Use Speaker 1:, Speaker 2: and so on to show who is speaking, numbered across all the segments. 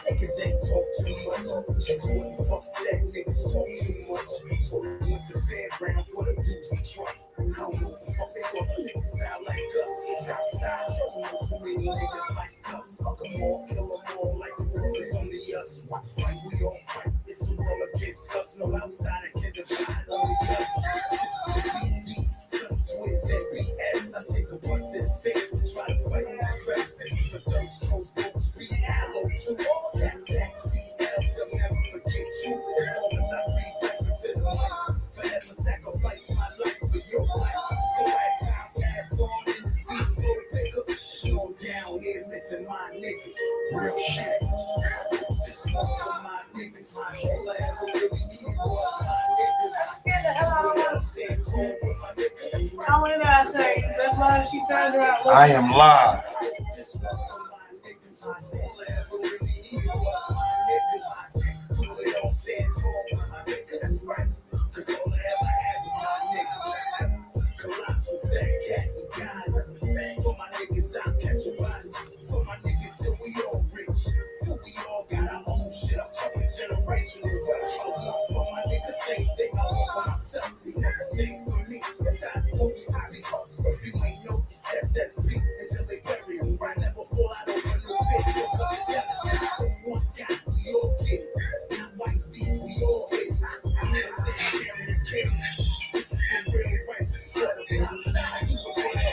Speaker 1: Niggas ain't talk too much. Chicks wouldn't fuck said niggas talk too much. So they went the fairground for the dudes we trust. I don't know what the fuck they thought the niggas sound like us. Outside, trouble with too many niggas like us. Fuck them all, kill them all, like the world is only us. What fight we all fight? It's the world against us. No outsider can divide, only us. This is the BD, some twins and BS. I take a bunch and fix and try to fight the stress. This is the third show, folks. Be aloe too. That taxi, they'll never forget you. As long as I breathe back into the light, forever sacrifice my life for your life. So as time pass on and the seas go bigger, slow down here, listen, my niggas. Real shit. This one for my niggas. My whole life really needed was my niggas.
Speaker 2: Get the hell out of
Speaker 1: I'm saying, talk with my niggas.
Speaker 2: I went out and say, that's why she turned around.
Speaker 3: I am live.
Speaker 1: This one for my niggas. My whole life really needed was my niggas. They don't stand tall with my niggas. Right? Cause all I ever had was my niggas. Colossal fat cat and God. For my niggas, I'll catch a body. For my niggas, till we all rich. Till we all got our own shit. I'm talking generational wealth. I want for my niggas, same thing I want for myself. You know the same for me. Besides, most highly. If you ain't know, it's SSB until they bury us. I never fall out over no bitch. So cause of jealousy. One guy, we all get it. Not white feet, we all hit it. I'm never sitting here in this kid. This is the real price of stuff. You can put it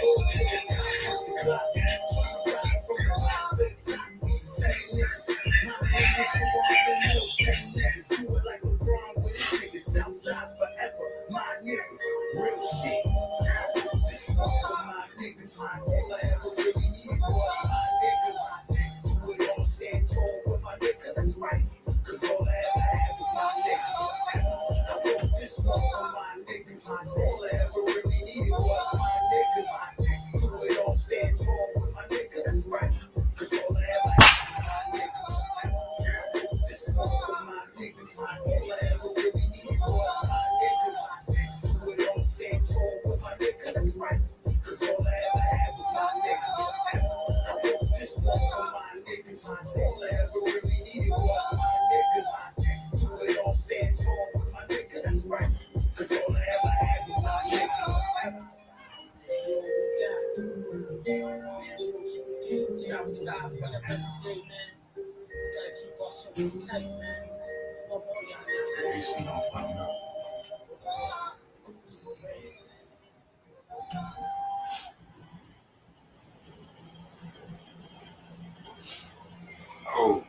Speaker 1: all to the cause the clock. Rise from the bottom to the top. We same niggas. My niggas do all the little same niggas. Do it like LeBron with his niggas. Southside forever. My niggas. Real shit. This one for my niggas. All I ever really needed was my niggas. Do it all, stand tall with my niggas. That's right. Cause all I ever had was my niggas. I wrote this one for my niggas. All I ever really needed was my niggas. Do it all, stand tall with my niggas. That's right. Cause all I ever had was my niggas. This one for my niggas. All I ever really needed was my niggas. Do it all, stand tall with my niggas. That's right. Cause all I ever had was my niggas. I wrote this one for my niggas. All I ever really needed was my niggas. Do it all, stand tall with my niggas. That's right. Cause all I ever had was my niggas. Gotta keep us so tight, man. Love all y'all.
Speaker 3: AC don't find out. Oh.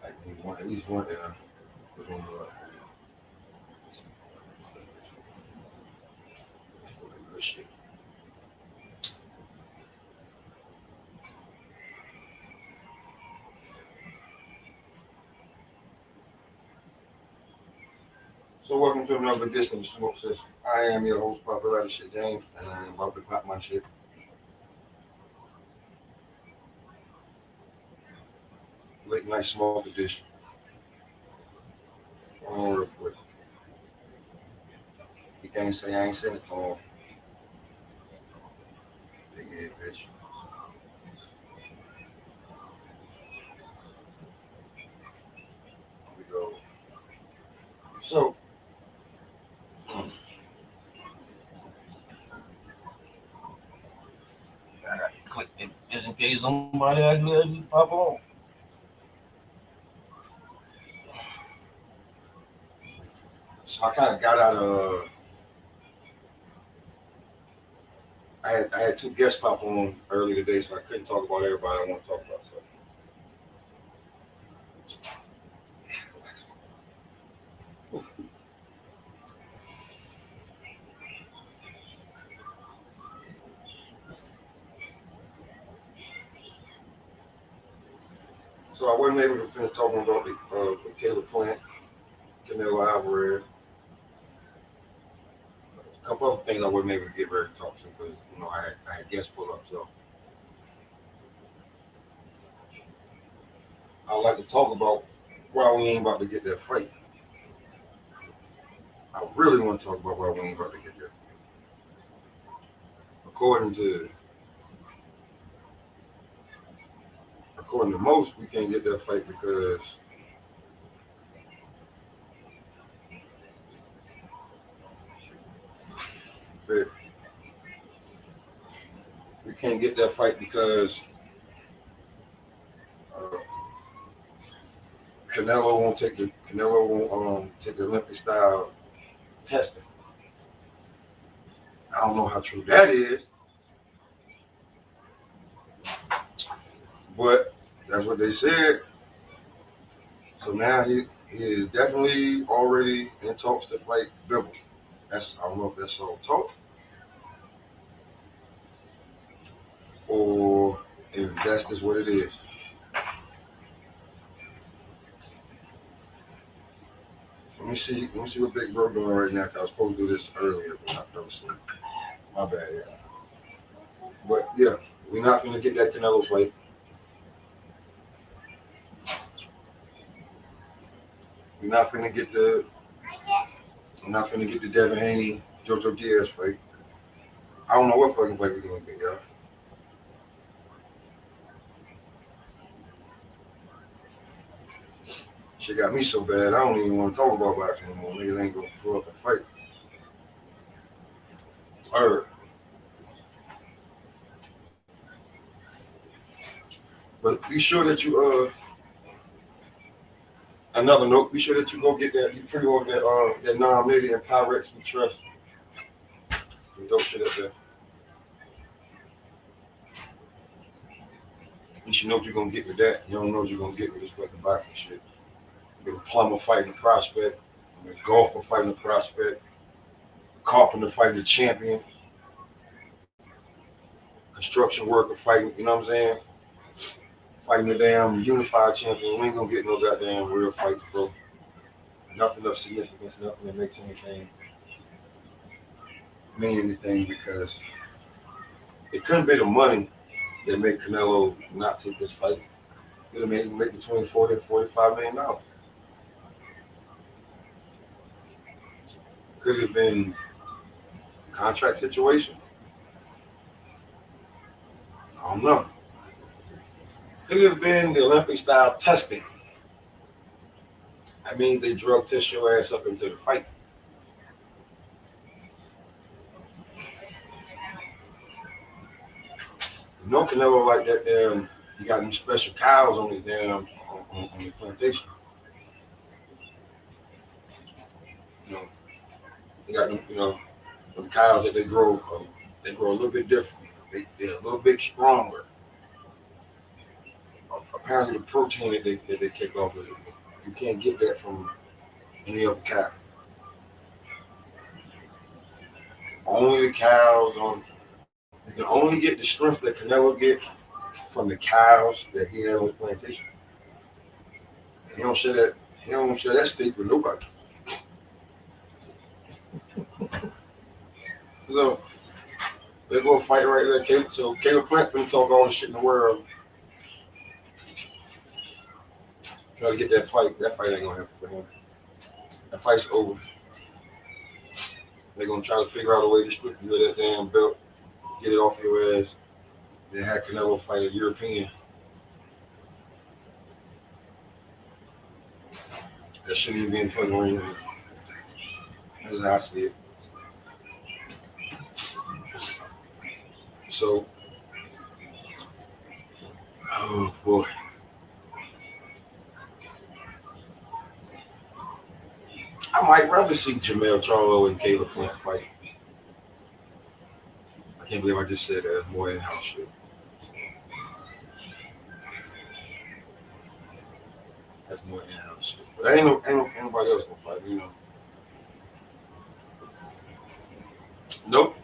Speaker 3: I need one, at least one there. We're going to for the good shit. So welcome to another edition of the Smoke Session. I am your host, Papa Rather Shit James, and I am about to pop my shit. Late night smoke edition. Come on real quick. You can't say I ain't sent it to him. Big head bitch. Here we go. So, I got to click it just in case somebody actually pop on. So I kind of got out of. I had two guests pop on early today, so I couldn't talk about everybody I want to talk about. So. So I wasn't able to finish talking about the Caleb Plant, Canelo Alvarez. A couple other things I wasn't able to get ready to talk to because I had guests pull up. So I would like to talk about why we ain't about to get that fight. I really want to talk about why we ain't about to get there. According to most, we can't get that fight because but we can't get that fight because uh, Canelo won't take the Olympic style testing. I don't know how true that is, but that's what they said. So now he is definitely already in talks to fight Bivol. I don't know if that's all talk or if that's just what it is. Let me see what Big Bro doing right now. Cause I was supposed to do this earlier, but I fell asleep. My bad, yeah. But yeah, we're not gonna get that Canelo fight. We're not gonna get the Devin Haney, Jojo Diaz fight. I don't know what fucking fight we're gonna get, y'all. Shit got me so bad, I don't even want to talk about boxing anymore. Niggas ain't gonna pull up and fight. Alright. But be sure that you another note, be sure that you go get that, you pre-order that non-nitty and Pyrex We Trust. Some dope shit up there. At least you know what you're gonna get with that. You don't know what you're gonna get with this fucking boxing shit. You get a plumber fighting a prospect, a golfer fighting a prospect, a carpenter fighting a champion, construction worker fighting, you know what I'm saying? Fighting the damn unified champion. We ain't gonna get no goddamn real fights, bro. Nothing of significance, nothing that makes anything mean anything because it couldn't be the money that made Canelo not take this fight. It would have made him make between $40 and $45 million. Could have been a contract situation. I don't know. Could have been the Olympic style testing. I mean, they drug test your ass up into the fight. No Canelo like that damn. He got them special cows on his damn on his plantation. You know, he got them. You know, them cows that they grow. They grow a little bit different. They're a little bit stronger. Apparently, the protein that they kick off of it, you can't get that from any other cow. Only the cows on. You can only get the strength that Canelo get from the cows that he had on his plantation. And he don't share that. He don't share that steak with nobody. So they go fight right there. So Caleb Plant finna talk all the shit in the world. Try to get that fight. That fight ain't gonna happen for him. That fight's over. They're gonna try to figure out a way to strip you of that damn belt, get it off your ass, then have Canelo fight a European. That shouldn't even be in the fucking ring. That's how I see it. So, oh boy. I might rather see Jamel Charlo and Caleb Plant fight. I can't believe I just said that. That's more in-house shit. That's more in-house shit. But ain't nobody else gonna fight, you know. Nope.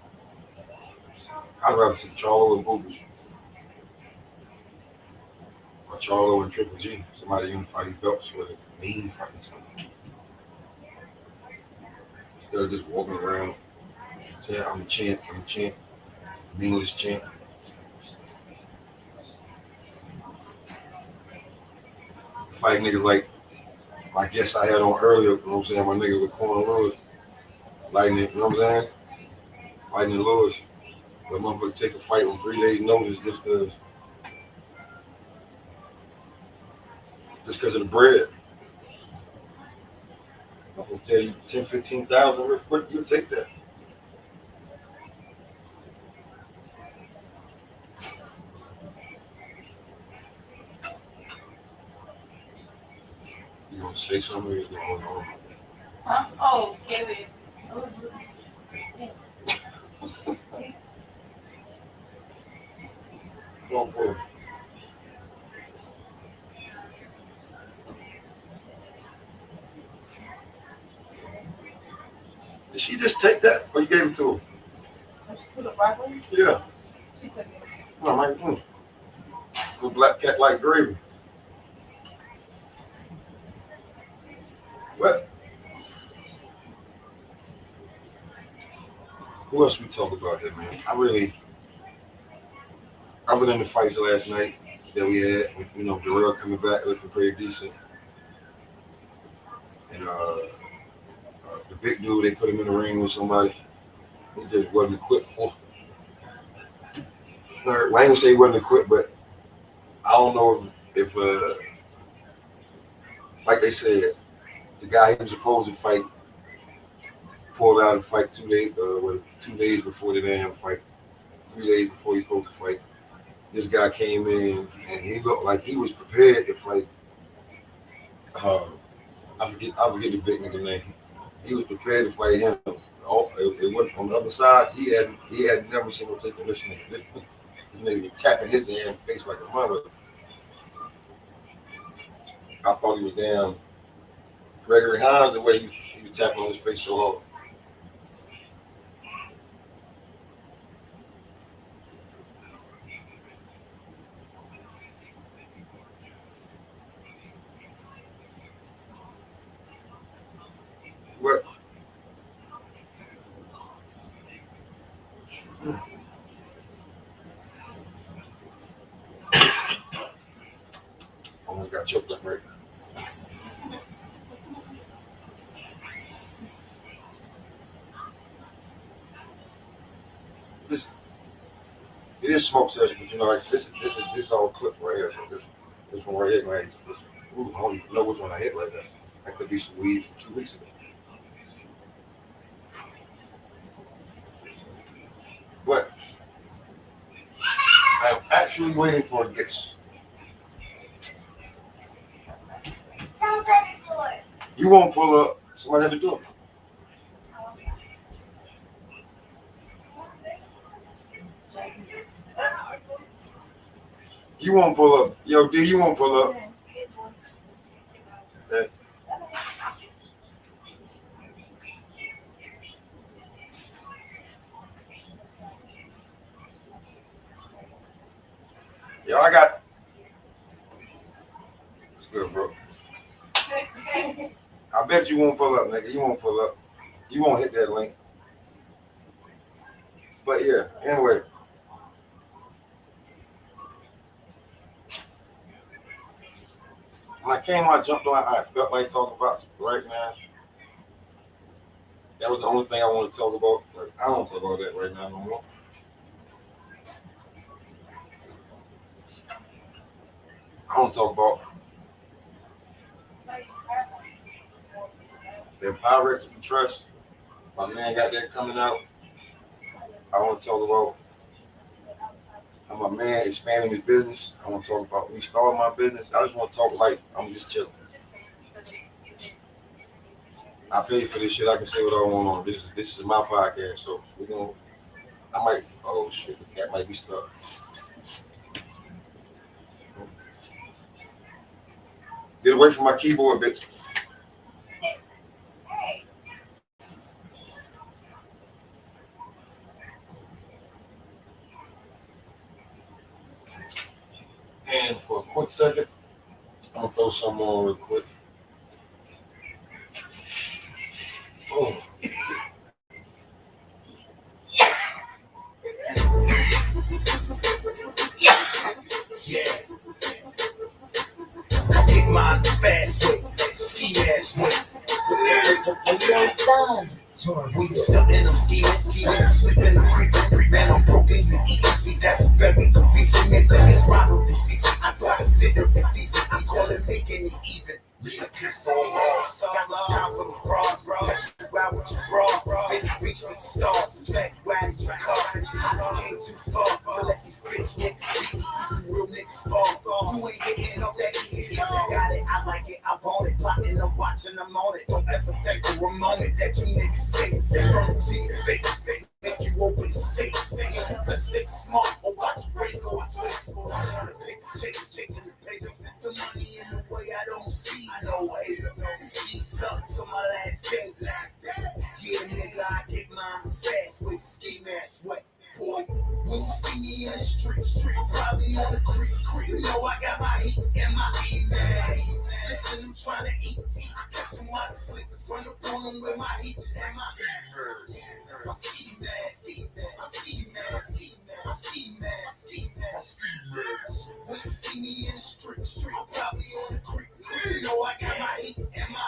Speaker 3: I'd rather see Charlo and Boobies. Or Charlo and Triple G. Somebody unify these belts with a mean fucking something. Instead of just walking around saying, I'm a champ, meaningless champ. Fight niggas like my guest I had on earlier, you know what I'm saying? My nigga Laquan Lewis. Lightning, you know what I'm saying? Lightning Lewis. But motherfucker take a fight on 3 days' notice just because of the bread. I'm gonna tell you 10, 15,000 real quick, you'll take that. You gonna say something or you gonna hold on?
Speaker 2: Huh? Oh, David. Yes.
Speaker 3: Don't pull. Did she just take that or you gave it to her?
Speaker 2: She took the broccoli?
Speaker 3: Yeah.
Speaker 2: She took it.
Speaker 3: I'm like, the black cat like gravy. What? Who else we talk about here, man? I've been in the fights last night that we had. You know, Darrell coming back looking pretty decent. And the big dude, they put him in the ring with somebody he just wasn't equipped for. I ain't gonna say he wasn't equipped, but I don't know if like they said, the guy he was supposed to fight pulled out and fight 2 days before the damn fight, 3 days before he was supposed to fight. This guy came in and he looked like he was prepared to fight. I forget the big nigga name. He was prepared to fight him. It wasn't on the other side. He had never seen him take a this nigga. This nigga was tapping his damn face like a mother. I thought he was damn Gregory Hines the way he was tapping on his face so hard. What? Almost got choked up right now. It is smoke session, but you know, like this is all clip right here. So this one right here, right? I don't even know which one I hit right there. That could be some weed from 2 weeks ago. But I'm actually waiting for a guest.
Speaker 2: Someone's at the door.
Speaker 3: You won't pull up. Somebody at the door. You won't pull up. Yo, D, you won't pull up. Yeah. Yo, I got. It's good, bro. I bet you won't pull up, nigga. You won't pull up. You won't hit that link. But yeah, anyway. When I came out, I jumped on, I felt like talking about right now. That was the only thing I want to talk about. Like, I don't talk about that right now no more. I don't talk about the Pyrex we trust. My man got that coming out. I want to talk about how my man expanding his business. I want to talk about me starting my business. I just want to talk life. I'm just chilling. I paid for this shit. I can say what I want on. This is my podcast, so we're gonna. I might. Oh shit, the cat might be stuck. Get away from my keyboard, bitch. And for a quick second, I'm gonna throw some on real quick. Oh.
Speaker 1: Yeah. Get mine the fast way, ski ass way. We stuck in them scheming, sleeping, creeping, man, I'm broken, you eat, see, that's very decent, it's robbery season, I gotta sit there for deep, I call it making it even. Me a piece so long, got time for the bras, catch you out with your bra, baby, reach for the stars, drag you out of your car, I came too far, to let these bitch niggas beat, some real niggas fall, you ain't getting up that easy, I got it, I like it, I want it, plotting, I'm watching, I'm on it, don't ever think for a moment that you niggas say, don't see your face, make you open safe, cause stay smart, or watch praise, go watch place, go I wanna pick the chase, chasing the paper, the money in the way I don't see, I know I hate the keys up to my last day, yeah nigga, I get mine fast with ski mask wet. Boy, when you see me in the street, probably on the creek, you know I got my heat and my emails. Listen, I'm trying to eat, I catch them while I sleep, run up on them with my heat and my emails. My ski mask. When you see me in the street, probably on the creek, you know I got my heat and my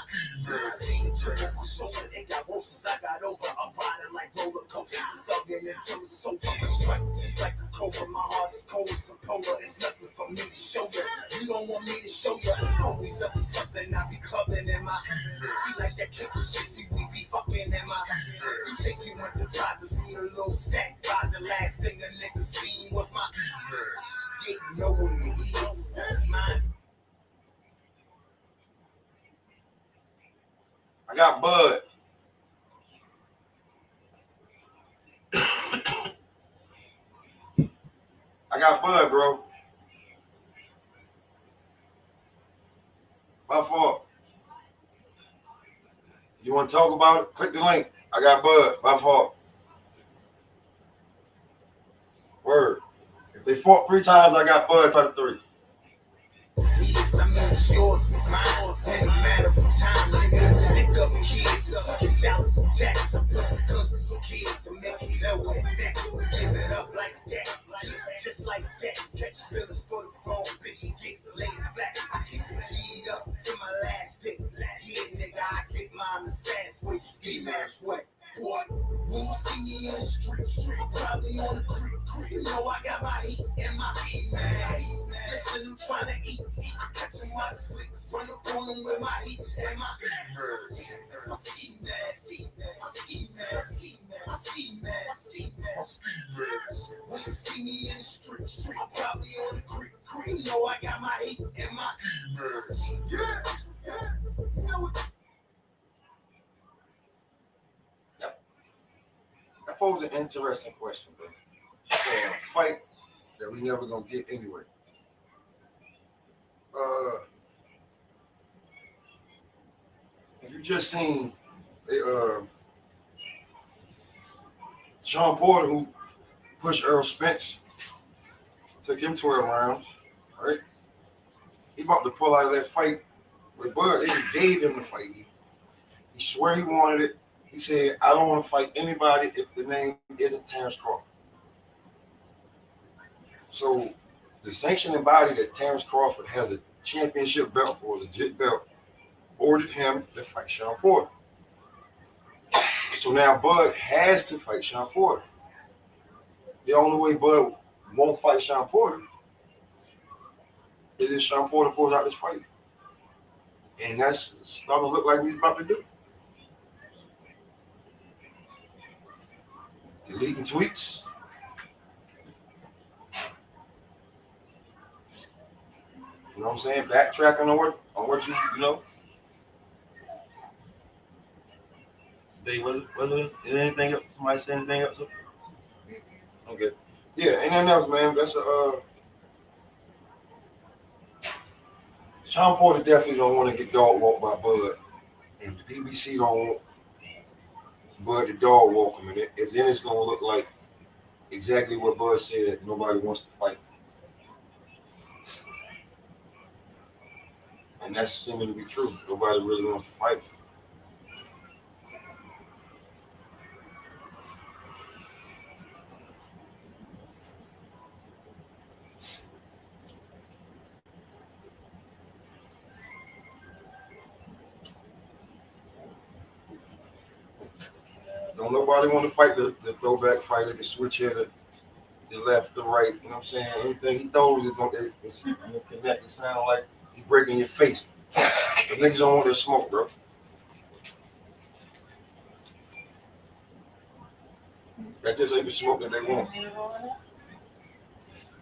Speaker 1: emails. I see the trick on shoulder, it got worse as I got over, I'm riding like roller coasters, thugging until it's so fucking straight, just like a cobra, my heart is cold as a polar, it's nothing for me to show you, you don't want me to show you, I'm always up to something, I be clubbing in my, see like that kick and shit, see we be fucking in my, you think you went to Plaza, see a little stack, by the last thing a nigga seen was my, yeah, you know what it is, it's mine.
Speaker 3: I got Bud. I got Bud, bro. By far. You want to talk about it? Click the link. I got Bud. By far. Word. If they fought 3 times, I got Bud out of 3.
Speaker 1: I mean, it's yours, it's mine, in a matter of time. Nigga, stick up kids, get out the tax. I'm putting guns to your kids to make you tell what's that. Give it up like that, just like that. Catch feelings for the wrong bitch and get the lady flat. I keep the G'd up to my last dick. Yeah, nigga, I get mine the fast way, ski mask way. Boy, when you see me in the street, probably on the creek, you know I got my heat and my emails. Listen, I'm trying to eat, I catch them while I sleep, run up on them with my heat and my emails. My ski mask. When you see me in the street, probably on the creek, you know I got my heat and my emails. Yeah, you know what?
Speaker 3: That posed an interesting question, bro. For a fight that we never gonna get anyway. If you just seen Sean Porter, who pushed Earl Spence, took him 12 rounds, right? He about to pull out of that fight with Bud. They just gave him the fight. He swear he wanted it. He said, I don't want to fight anybody if the name isn't Terrence Crawford. So the sanctioning body that Terrence Crawford has a championship belt for, a legit belt, ordered him to fight Sean Porter. So now Bud has to fight Sean Porter. The only way Bud won't fight Sean Porter is if Sean Porter pulls out this fight. And that's starting to look like what he's about to do. Deleting tweets. You know what I'm saying? Backtracking on what you know. Dave, is there anything else? Somebody say anything else? Okay. Yeah, ain't nothing else, man. That's Sean Porter definitely don't want to get dog walked by Bud. And the BBC don't want Bud to dog walk him. And then it's gonna look like exactly what Bud said, nobody wants to fight. And that's seeming to be true. Nobody really wants to fight. Don't nobody want to fight the throwback fighter, the switch hitter, the left, the right. You know what I'm saying? Anything he throws is going to connect. It sound like he breaking your face. The niggas don't want that smoke, bro. That just ain't the smoke that they want.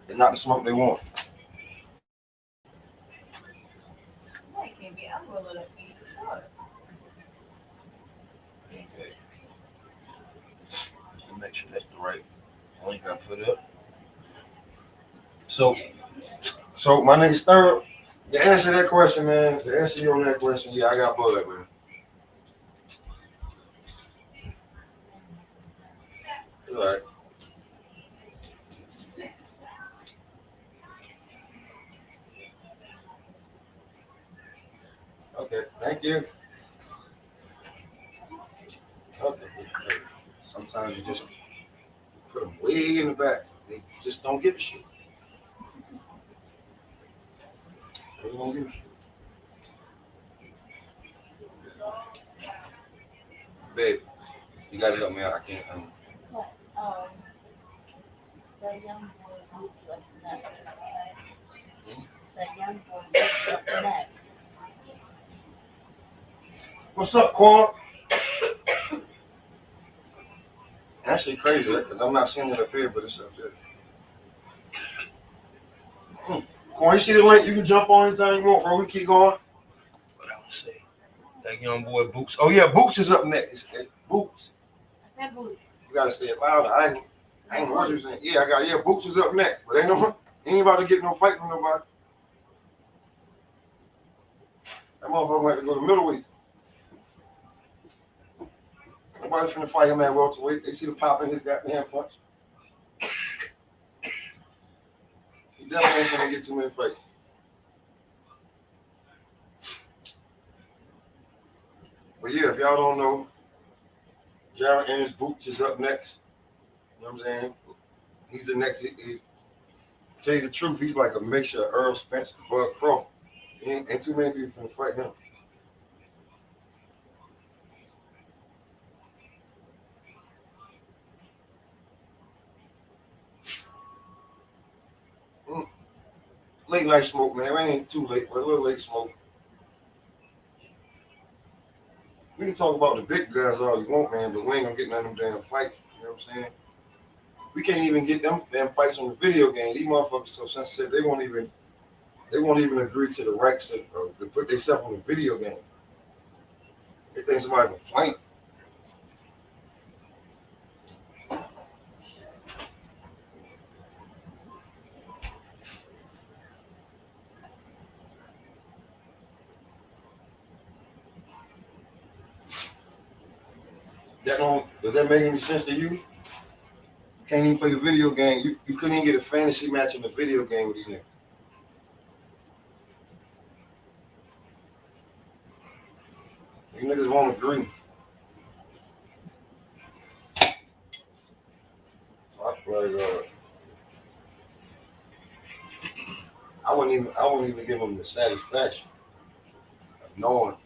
Speaker 3: It's not the smoke they want.
Speaker 2: No, it can't be. I'm rolling a feed short.
Speaker 3: Okay. Make sure that's the right link I put up. So my nigga Stir, to answer that question, man, to answer you on that question, yeah, I got blood, man. All right. Okay, thank you. Okay. Sometimes you just put them way in the back. They just don't give a shit. They don't give a shit. Babe, you gotta help me out. I can't.
Speaker 2: What? The young boy boots up next. The young boy boots up next.
Speaker 3: What's up, Quan? Actually, crazy because I'm not seeing it up here, but it's up there. Quan, you see the link? You can jump on anytime you want, bro. We keep going. What I would say, that young boy Boots. Oh yeah, Boots is up next. Boots.
Speaker 2: I said boots.
Speaker 3: You gotta say it louder. I ain't know what you saying. Yeah, Boots is up next, but ain't about to get no fight from nobody. That motherfucker went to go to middleweight. Nobody finna fight him at welterweight. They see the pop in his goddamn punch. He definitely ain't gonna get too many fights. But yeah, if y'all don't know, Jared Ennis Boots is up next. You know what I'm saying? He's the next. Tell you the truth, he's like a mixture of Earl Spence and Bud Crawford. Ain't too many people finna fight him. Late night smoke, man. We ain't too late, but a little late smoke. We can talk about the big guys all you want, man, but we ain't gonna get none of them damn fights. You know what I'm saying? We can't even get them damn fights on the video game. These motherfuckers so sensitive, they won't even agree to the rights to put themselves on the video game. They think somebody was playing. Does that make any sense to you? You can't even play the video game. You couldn't even get a fantasy match in the video game with these niggas. You niggas won't agree. So I wouldn't even give them the satisfaction of knowing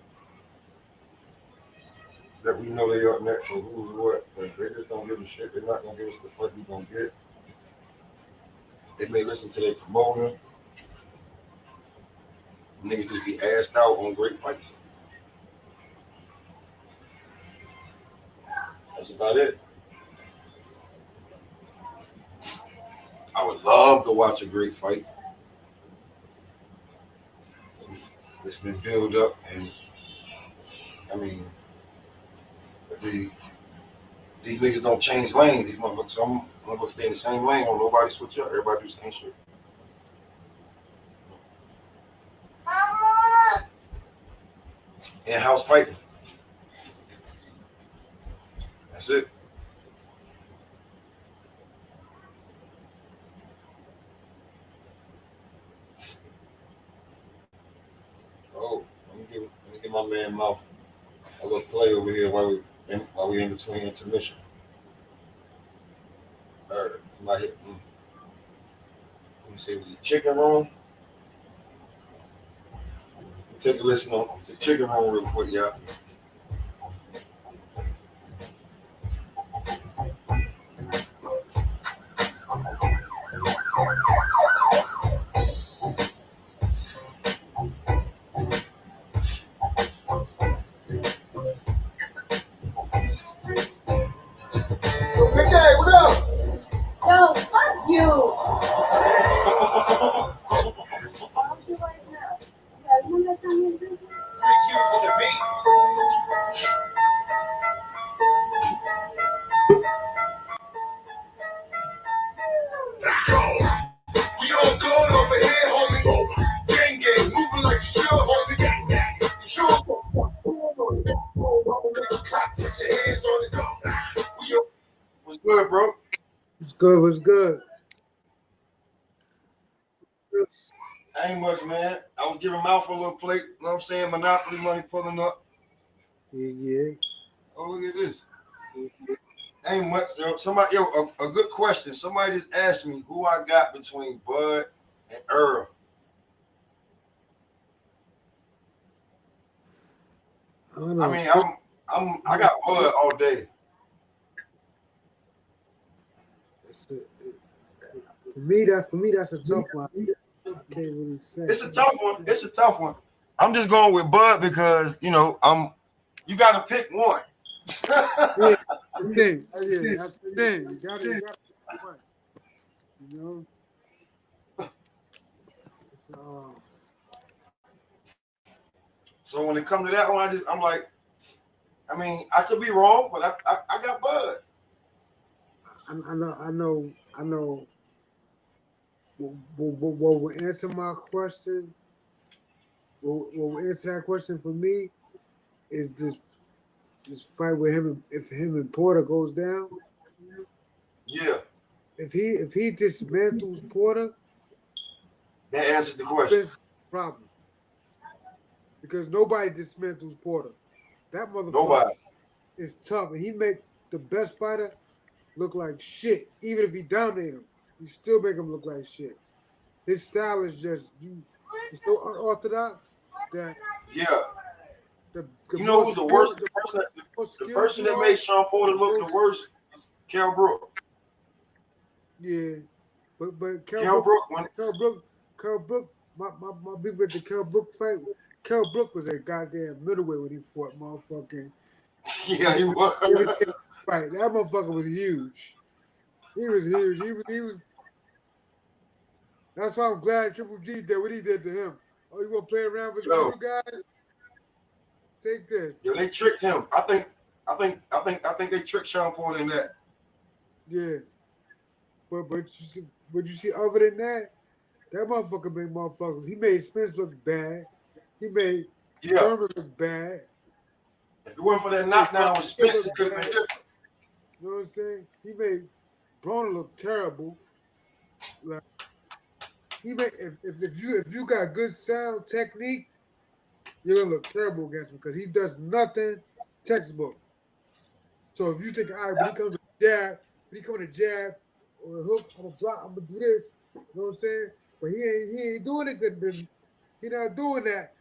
Speaker 3: that we know they up next and who's what. But they just don't give a shit. They're not gonna give us the fuck we gonna get. They may listen to their promoter. Niggas just be assed out on great fights. That's about it. I would love to watch a great fight. It's been built up, and I mean, these niggas don't change lanes. These motherfuckers, some motherfuckers stay in the same lane. Don't nobody switch up. Everybody do the same shit. In-house fighting. That's it. Oh my man mouth a little play over here while we in between intermission. Might hit. Let me see, was it chicken room? Take a listen on the chicken room real quick, y'all.
Speaker 2: Yo, fuck you. I'll be right now. Yeah, remember that time you did that?
Speaker 1: Pretty cute on the beat. We all good over here, homie. Gang gang, moving like you should, homie. Gang gang, sure. Put your hands on it. We all
Speaker 3: What's good, bro?
Speaker 4: What's good? What's good?
Speaker 3: Ain't much, man. I was giving mouth a little plate. You know what I'm saying? Monopoly money pulling up.
Speaker 4: Yeah.
Speaker 3: Oh, look at this. Ain't much, yo. Somebody, a good question. Somebody just asked me who I got between Bud and Earl.
Speaker 4: I don't know.
Speaker 3: I mean, I got Bud all day.
Speaker 4: For me, that's a tough one. I can't really say.
Speaker 3: It's a tough one. It's a tough one. I'm just going with Bud because you you got to pick one.
Speaker 4: Yeah, that's the thing. You got to pick one. You know. It's,
Speaker 3: So when it comes to that one, I'm like, I mean, I could be wrong, but I got Bud.
Speaker 4: I know. What will answer my question? What will answer that question for me is this fight with him. If him and Porter goes down,
Speaker 3: Yeah,
Speaker 4: if he dismantles Porter,
Speaker 3: that answers the question.
Speaker 4: Problem, because nobody dismantles Porter. That motherfucker
Speaker 3: Nobody.
Speaker 4: is tough, and he make the best fighter look like shit. Even if he dominate him, he still make him look like shit. His style is just it's so unorthodox that
Speaker 3: You know who's the worst? The person that made Sean Porter look the worst is Kell Brook.
Speaker 4: Yeah, but
Speaker 3: Kell Brook,
Speaker 4: my beef with the Kell Brook fight. Kell Brook was a goddamn middleweight when he fought motherfucking.
Speaker 3: Yeah, he was.
Speaker 4: Right, that motherfucker was huge. He was huge. He was. That's why I'm glad Triple G did what he did to him. Oh, you want to play around with you guys? Take this.
Speaker 3: Yo, they tricked him. I think they tricked Sean Porter in that.
Speaker 4: Yeah, but you see, other than that, that motherfucker made motherfuckers. He made Spence look bad. He made Thurman look bad.
Speaker 3: If it wasn't for that knockdown with Spence, it could have been different.
Speaker 4: You know what I'm saying? He made Broner look terrible. Like he made if you got good sound technique, you're gonna look terrible against him because he does nothing textbook. So if you think, all right, when he comes to jab or hook, I'm gonna block, I'm gonna do this. You know what I'm saying? But he ain't doing it. He not doing that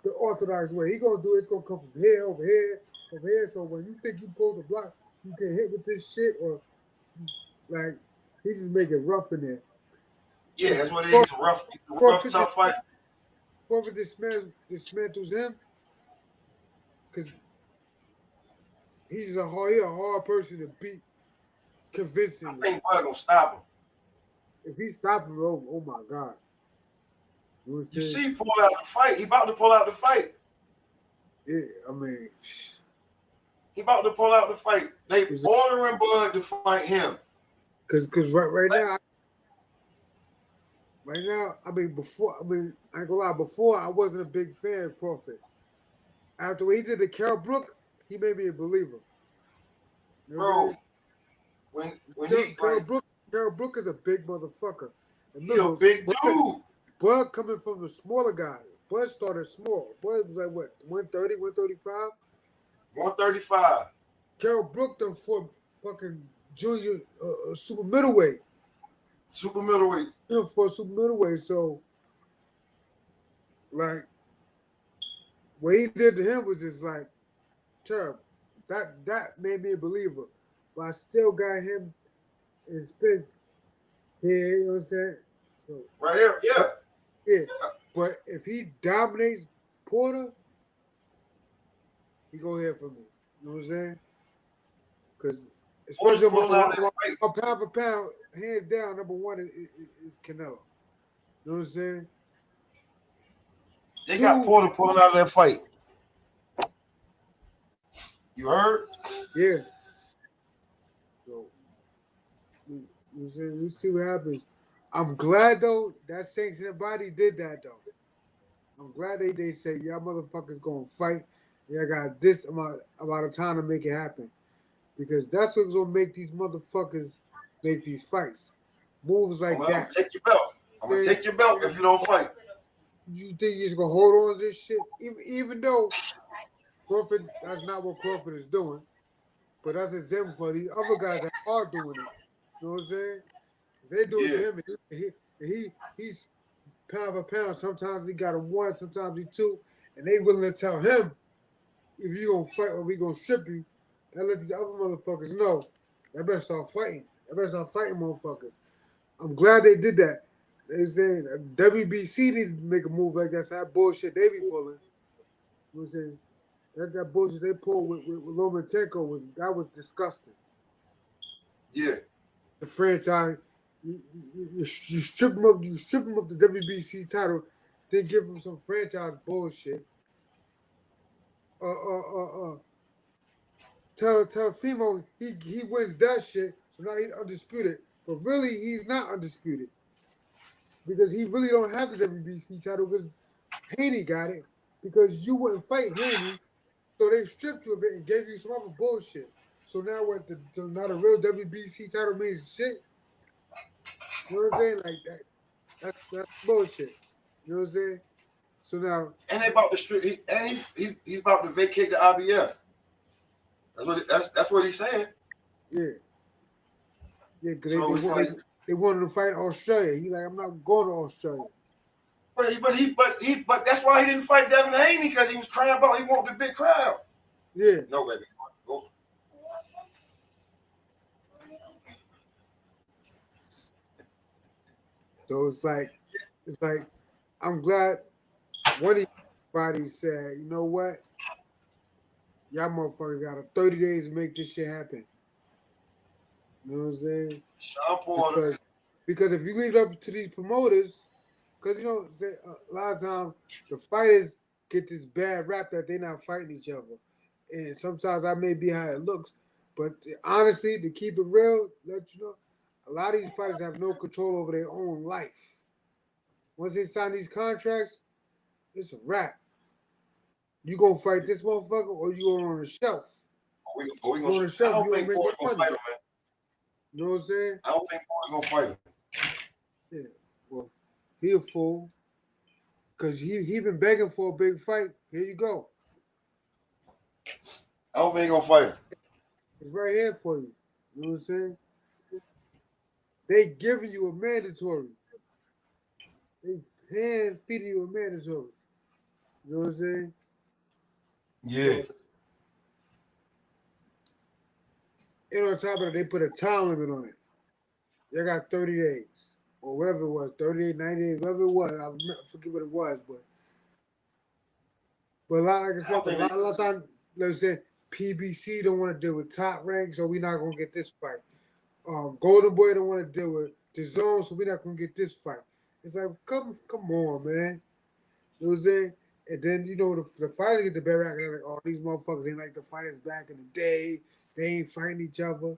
Speaker 4: the orthodox way. He gonna do it. It's gonna come from here, over here, over here. So when you think you supposed to block, you can hit with this shit or like he just make it rough in there.
Speaker 3: Yeah, that's what it is. Rough, tough fight.
Speaker 4: Whoever dismantles him, because he's a hard person to beat convincingly.
Speaker 3: I think Bud gonna stop him.
Speaker 4: If he stops him, oh my God. You
Speaker 3: see he pull out the fight. He about to pull out the fight.
Speaker 4: Yeah, I mean.
Speaker 3: He about to pull out the fight. They ordering Bud to fight him.
Speaker 4: Because right now, I mean, I ain't gonna lie, before I wasn't a big fan of Crawford. After he did the Kell Brook, he made me a believer. You know
Speaker 3: when
Speaker 4: Kell Brook is a big motherfucker.
Speaker 3: He's a big dude.
Speaker 4: Bud coming from the smaller guy. Bud started small. Bud was like what, 130, 135?
Speaker 3: 135.
Speaker 4: Carol Brook done fought fucking junior super middleweight.
Speaker 3: Super middleweight.
Speaker 4: You know, for super middleweight. So like what he did to him was just like terrible. That made me a believer. But I still got him in Spence here, you know what I'm saying? So
Speaker 3: Right here, yeah.
Speaker 4: yeah. But if he dominates Porter, he go here for me. You know what I'm saying? Because especially
Speaker 3: Pulling out that weight.
Speaker 4: my pound for pound, hands down, number one is Canelo. You know what I'm saying?
Speaker 3: They got Porter pulling out of that fight. You heard?
Speaker 4: Yeah. So we see what happens. I'm glad though that sanctioned body did that though. I'm glad they say y'all motherfuckers gonna fight. Y'all got this amount of time to make it happen. Because that's what's gonna make these motherfuckers make these fights. Moves like
Speaker 3: I'm
Speaker 4: that.
Speaker 3: gonna take your belt. I'm gonna take your belt if you don't fight.
Speaker 4: You think you're just gonna hold on to this shit? Even though Crawford, that's not what Crawford is doing. But that's an example for these other guys that are doing it. You know what I'm saying? They do it to him, and he's pound for pound. Sometimes he got a one, sometimes he two, and they willing to tell him if you gonna fight or we gonna strip you. That let these other motherfuckers know. They better start fighting. They better start fighting, motherfuckers. I'm glad they did that. They saying WBC needed to make a move like that. So that bullshit they be pulling. You know what I'm saying? That bullshit they pulled with Lomachenko that was disgusting.
Speaker 3: Yeah.
Speaker 4: The franchise, you strip him of the WBC title, then give him some franchise bullshit. Tell Fimo he wins that shit, so now he's undisputed. But really, he's not undisputed because he really don't have the WBC title because Haney got it because you wouldn't fight Haney, so they stripped you of it and gave you some other bullshit. So now now the real WBC title means shit. You know what I'm saying? Like that. That's bullshit. You know what I'm saying? So now,
Speaker 3: and they about to strip. He's about to vacate the IBF. That's what he's saying.
Speaker 4: Yeah, because
Speaker 3: So
Speaker 4: they wanted to fight Australia. He like, I'm not going to Australia.
Speaker 3: But that's why he didn't fight Devin Haney because he was crying about he wanted the big crowd.
Speaker 4: Yeah.
Speaker 3: No, baby. Go.
Speaker 4: So it's like I'm glad one of bodies said, you know what? Y'all motherfuckers got 30 days to make this shit happen. You know what I'm saying?
Speaker 3: Sean Porter.
Speaker 4: Because if you leave it up to these promoters, because you know, a lot of times the fighters get this bad rap that they're not fighting each other. And sometimes that may be how it looks. But honestly, to keep it real, let you know, a lot of these fighters have no control over their own life. Once they sign these contracts, it's a wrap. You gonna fight this motherfucker or you going on the shelf?
Speaker 3: We
Speaker 4: on the
Speaker 3: gonna,
Speaker 4: shelf,
Speaker 3: I don't think Porter gonna fight him, man.
Speaker 4: You know what I'm saying?
Speaker 3: I don't think Porter gonna fight him.
Speaker 4: Yeah. Well, he a fool. Cause he been begging for a big fight. Here you go.
Speaker 3: I don't think he gonna fight him.
Speaker 4: It's right here for you. You know what I'm saying? They giving you a mandatory. They hand feeding you a mandatory. You know what I'm saying?
Speaker 3: Yeah.
Speaker 4: So, and on top of it, they put a time limit on it. They got 30 days. Or whatever it was, 38, 90 days, whatever it was. I forget what it was, but like I said, a lot of times, let's say PBC don't want to deal with Top Rank, so we're not gonna get this fight. Golden Boy don't want to deal with the Zone, so we're not gonna get this fight. It's like, come on, man. You know what I'm saying? And then you know the fighters get the bad rack, and they're like, oh, these motherfuckers ain't like the fighters back in the day. They ain't fighting each other.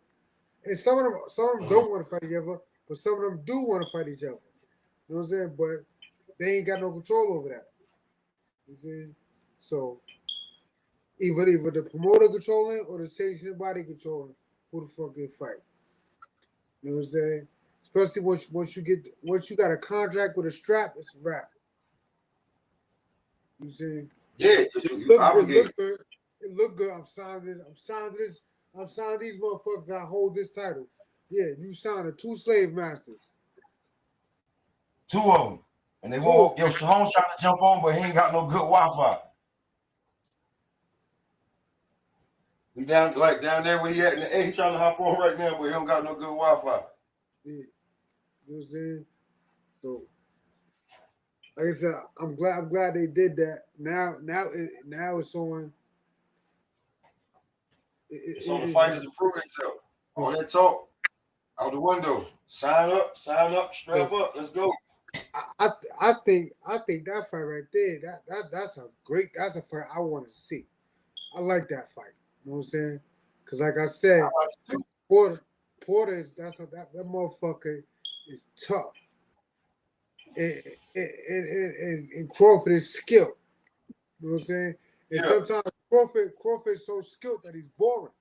Speaker 4: And some of them don't want to fight each other, but some of them do want to fight each other. You know what I'm saying? But they ain't got no control over that. You know what I'm saying? So either the promoter controlling or the sanctioning body controlling who the fuck they fight. You know what I'm saying? Especially once you got a contract with a strap, it's a wrap. You see?
Speaker 3: Yeah, you obligated.
Speaker 4: It looked good. I'm signing this. I'm signing these motherfuckers. I hold this title. Yeah, you signed the 2 slave masters.
Speaker 3: 2 of them. And they
Speaker 4: 2
Speaker 3: won't. Yo, Shalom's trying to jump on, but he ain't got no good Wi-Fi. He down there where he at in the A. He's trying to hop on right now, but he don't got no good Wi-Fi.
Speaker 4: Yeah. You know what I'm saying? So, like I said, I'm glad they did that. Now it's on.
Speaker 3: It's on the fighters to prove themselves. All that talk out the window. Sign up, strap up, let's go.
Speaker 4: I think that fight right there, that's a fight I want to see. I like that fight. You know what I'm saying? Because like I said, Porter is that motherfucker is tough. And Crawford is skilled. You know what I'm saying? And sometimes Crawford is so skilled that he's boring.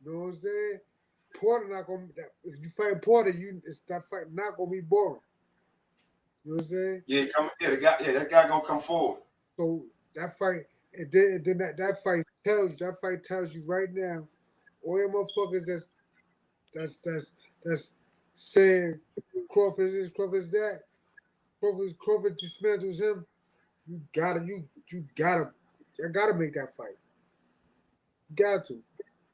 Speaker 4: You know what I'm saying? Porter not gonna. If you fight Porter, that fight not gonna be boring. You know what I'm saying?
Speaker 3: Yeah, that guy gonna come forward.
Speaker 4: So that fight, and then that fight tells you right now, all your motherfuckers that's saying Crawford is this, Crawford is that, Crawford dismantles him. You gotta make that fight. You got to.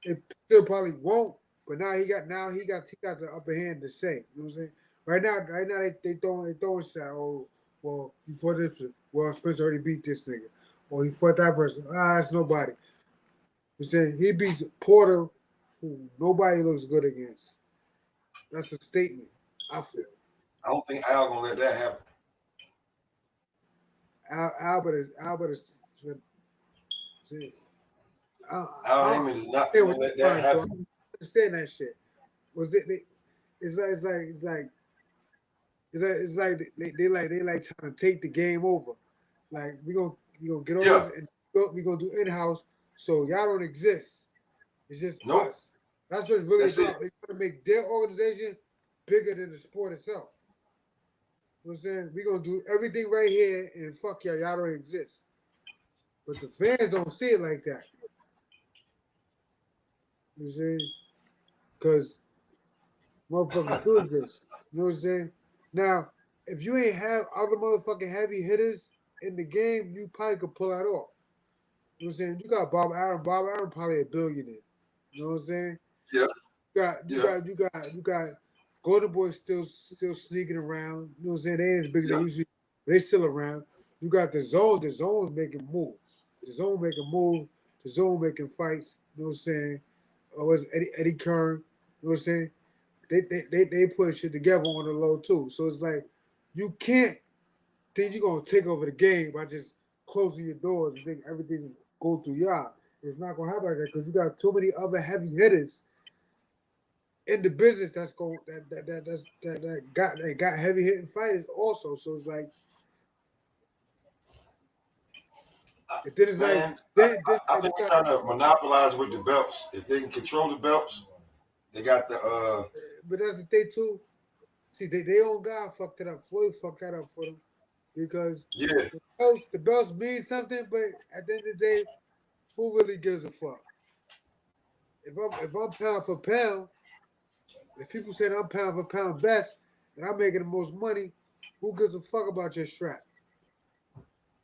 Speaker 4: It still probably won't, but now he got the upper hand to say. You know what I'm saying? Right now they throwing shit. Oh, well, you fought this. Well, Spencer already beat this nigga. Or he fought that person. That's nobody. You saying he beats Porter, who nobody looks good against. That's a statement. I feel.
Speaker 3: I don't think Al gonna let that happen.
Speaker 4: Albert is.
Speaker 3: Al Heyman is not gonna let that happen.
Speaker 4: I understand that shit. It's like they like trying to take the game over. Like we gonna get over this and we gonna do in-house, so y'all don't exist. It's just us. That's what it's really about. They trying to make their organization bigger than the sport itself. You know what I'm saying? We gonna do everything right here and fuck y'all. Y'all don't exist. But the fans don't see it like that. You know what I'm saying? Because motherfuckers do exist. You know what I'm saying? Now, if you ain't have other motherfucking heavy hitters in the game, you probably could pull that off. You know what I'm saying? You got Bob Aaron. Bob Aaron probably a billionaire. You know what I'm saying?
Speaker 3: Yeah.
Speaker 4: You got Golden Boy still sneaking around. You know what I'm saying? They ain't as big as they used to be. But they still around. You got the Zone. The Zone's making moves. The Zone making moves. The Zone making fights. You know what I'm saying? Or was Eddie Kern? You know what I'm saying? They put shit together on the low too. So it's like you can't think you're gonna take over the game by just closing your doors and think everything go through y'all. It's not gonna happen like that because you got too many other heavy hitters in the business that got heavy hitting fighters also. So it's like then it's
Speaker 3: Man, I think they're trying to monopolize with the belts. If they can control the belts, they got the
Speaker 4: But that's the thing too. See, they own guy fucked it up. Floyd fucked that up for them because the belts mean something, but at the end of the day, who really gives a fuck? If I'm pound for pound, if people say that I'm pound for pound best and I'm making the most money, who gives a fuck about your strap?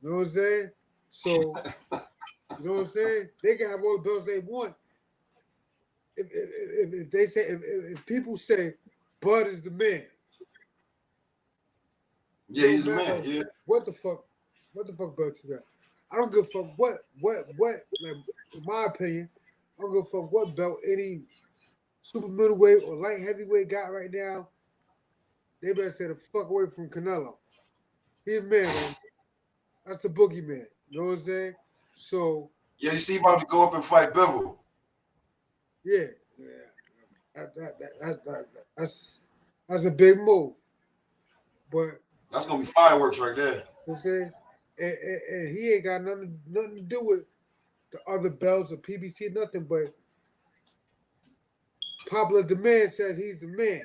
Speaker 4: You know what I'm saying? So, you know what I'm saying? They can have all the belts they want. If they say if people say Bud is the man,
Speaker 3: yeah, he's the man. Yeah.
Speaker 4: What the fuck belt you got? I don't give a fuck what. Like, in my opinion, I don't give a fuck what belt any super middleweight or light heavyweight got right now. They better stay the fuck away from Canelo. He's a man, man. That's the boogeyman. You know what I'm saying? So
Speaker 3: yeah, you see, he about to go up and fight Bevel.
Speaker 4: Yeah. That's a big move. But
Speaker 3: that's gonna be fireworks right there.
Speaker 4: You know what I'm saying? And he ain't got nothing to do with the other belts or PBC, nothing but popular demand says he's the man.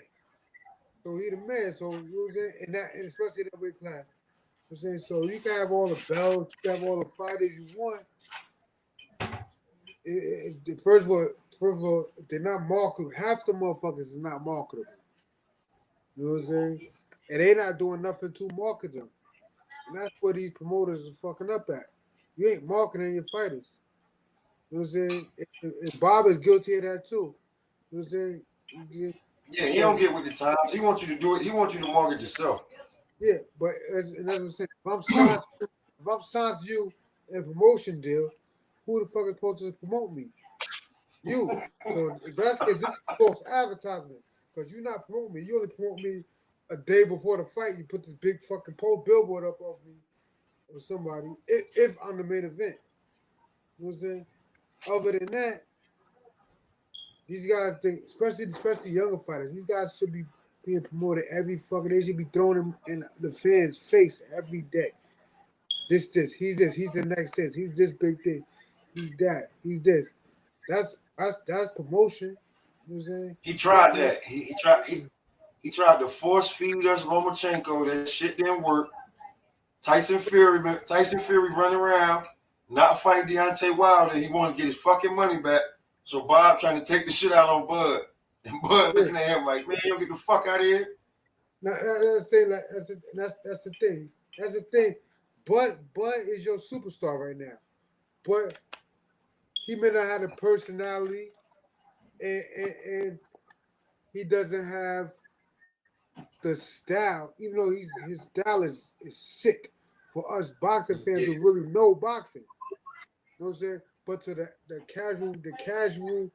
Speaker 4: So he the man. So you know what I'm saying? And especially that weight class. I'm saying, so you can have all the belts, you can have all the fighters you want. First of all, if they're not marketable, half the motherfuckers is not marketable. You know what I'm saying? And they not doing nothing to market them. And that's where these promoters are fucking up at. You ain't marketing your fighters. You know what I'm saying? And Bob is guilty of that too. You know what I'm saying?
Speaker 3: Yeah, he don't get with the times. He wants you to do it. He wants you to market yourself.
Speaker 4: Yeah, but and that's what I'm saying. If I'm signed to you in a promotion deal, who the fuck is supposed to promote me? You. So if that's the case, this is false advertisement. Because you're not promoting me. You only promote me a day before the fight. You put this big fucking post billboard up of me or somebody if I'm the main event. You know what I'm saying? Other than that, these guys think, especially younger fighters, these guys should be being promoted every fucking day. They should be thrown in the fans' face every day. He's this, he's the next this, he's this big thing, he's that, he's this. That's promotion. You know what I'm saying?
Speaker 3: He tried that. He tried to force feed us Lomachenko. That shit didn't work. Tyson Fury running around, not fight Deontay Wilder. He wanted to get his fucking money back. So Bob trying to take the shit out on Bud. And Bud looking at him like, man, you don't get the fuck out of here.
Speaker 4: Now, that's the thing. Like, that's the thing. That's the thing. Bud is your superstar right now. But he may not have the personality, and he doesn't have the style. Even though his style is sick for us boxing fans who really know boxing. You know what I'm saying? But to the casual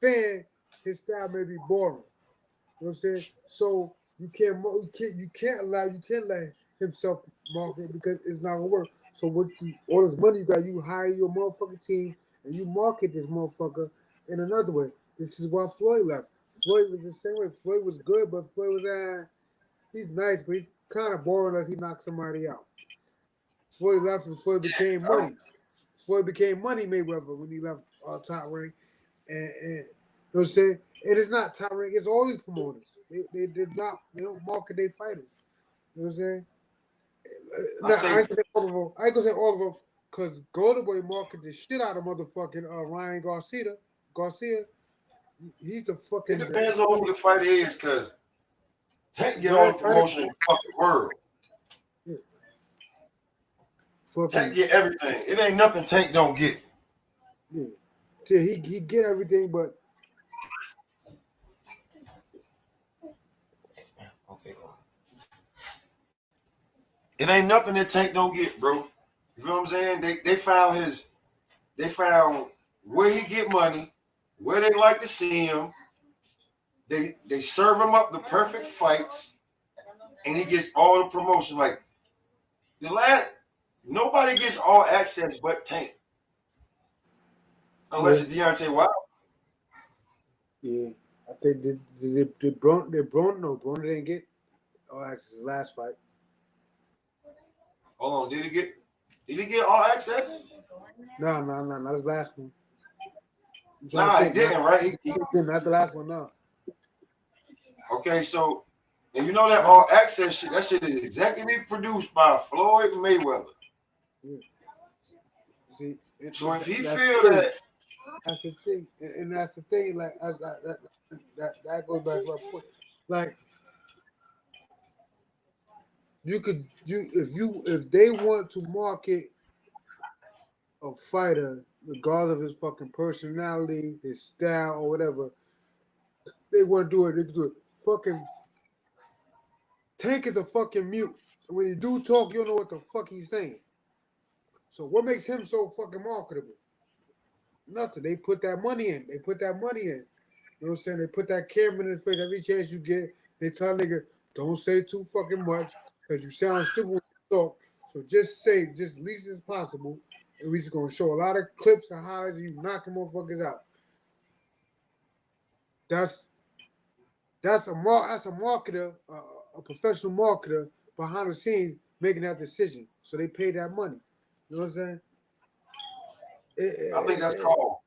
Speaker 4: fan, his style may be boring. You know what I'm saying? So you can't let himself market because it's not gonna work. So all this money you got, you hire your motherfucking team and you market this motherfucker in another way. This is why Floyd left. Floyd was the same way. Floyd was good, but Floyd was he's nice, but he's kind of boring unless he knocks somebody out. Floyd left and Floyd became money. Floyd became Money Mayweather when he left Top Rank, and you know what I'm saying. And it's not Top Rank; it's all these promoters. They don't market their fighters. You know what I'm saying? I ain't gonna say all of them because Golden Boy marketed the shit out of motherfucking Ryan Garcia. He's the fucking.
Speaker 3: It depends on who the fighter is, because Tank get all the promotion in the fucking world.
Speaker 4: Yeah.
Speaker 3: Tank get everything. It ain't nothing Tank don't get.
Speaker 4: Yeah. He get everything, but
Speaker 3: okay. It ain't nothing that Tank don't get, bro. You know what I'm saying? They found where he get money, where they like to see him. They serve him up the perfect fights, and he gets all the promotion. Like nobody gets all access but Tank, unless it's Deontay Wilder.
Speaker 4: Yeah, I think Broner didn't get all access his last fight.
Speaker 3: Hold on, did he get all access?
Speaker 4: No, not his last one.
Speaker 3: Nah, he didn't, right?
Speaker 4: He didn't, not the last one, no.
Speaker 3: Okay, so, and you know that all access shit, that shit is executive produced by Floyd Mayweather.
Speaker 4: Yeah. See,
Speaker 3: so if he feel that,
Speaker 4: that's the thing, and that's the thing. Like that goes back to my point. Like if they want to market a fighter, regardless of his fucking personality, his style, or whatever, they want to do it. They can do it. Fucking Tank is a fucking mute. When he do talk, you don't know what the fuck he's saying. So what makes him so fucking marketable? Nothing. They put that money in. You know what I'm saying? They put that camera in the face every chance you get. They tell nigga, don't say too fucking much because you sound stupid when you talk. So just say just least as possible. And we just gonna show a lot of clips and highlights of you knocking motherfuckers out. That's a marketer, a professional marketer behind the scenes making that decision. So they pay that money. You know what I'm saying?
Speaker 3: I think that's called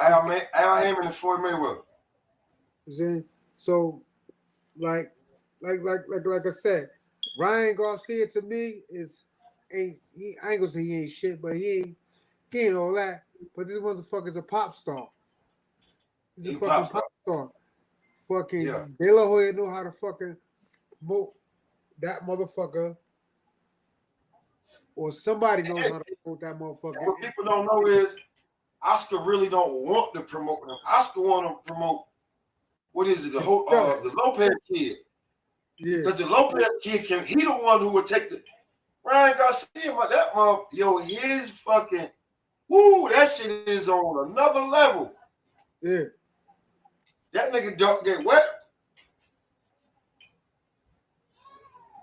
Speaker 3: Al Hammond and Floyd Mayweather.
Speaker 4: You know what I'm saying? So, like I said, Ryan Garcia to me I ain't gonna say he ain't shit, but he ain't all that. But this motherfucker's a pop star. He's a
Speaker 3: He
Speaker 4: fucking
Speaker 3: pops
Speaker 4: pop
Speaker 3: up.
Speaker 4: star.
Speaker 3: Yeah.
Speaker 4: Fucking De La Hoya know how to fucking promote that motherfucker, or somebody knows
Speaker 3: And
Speaker 4: how to promote that motherfucker.
Speaker 3: what people don't know is Oscar really don't want to promote him. Oscar want to promote what is it? The whole the Lopez kid.
Speaker 4: Yeah,
Speaker 3: Because the Lopez kid he the one who would take the Ryan Garcia, that mother, yo, his fucking woo, that shit is on another level.
Speaker 4: yeah.
Speaker 3: That nigga don't get wet.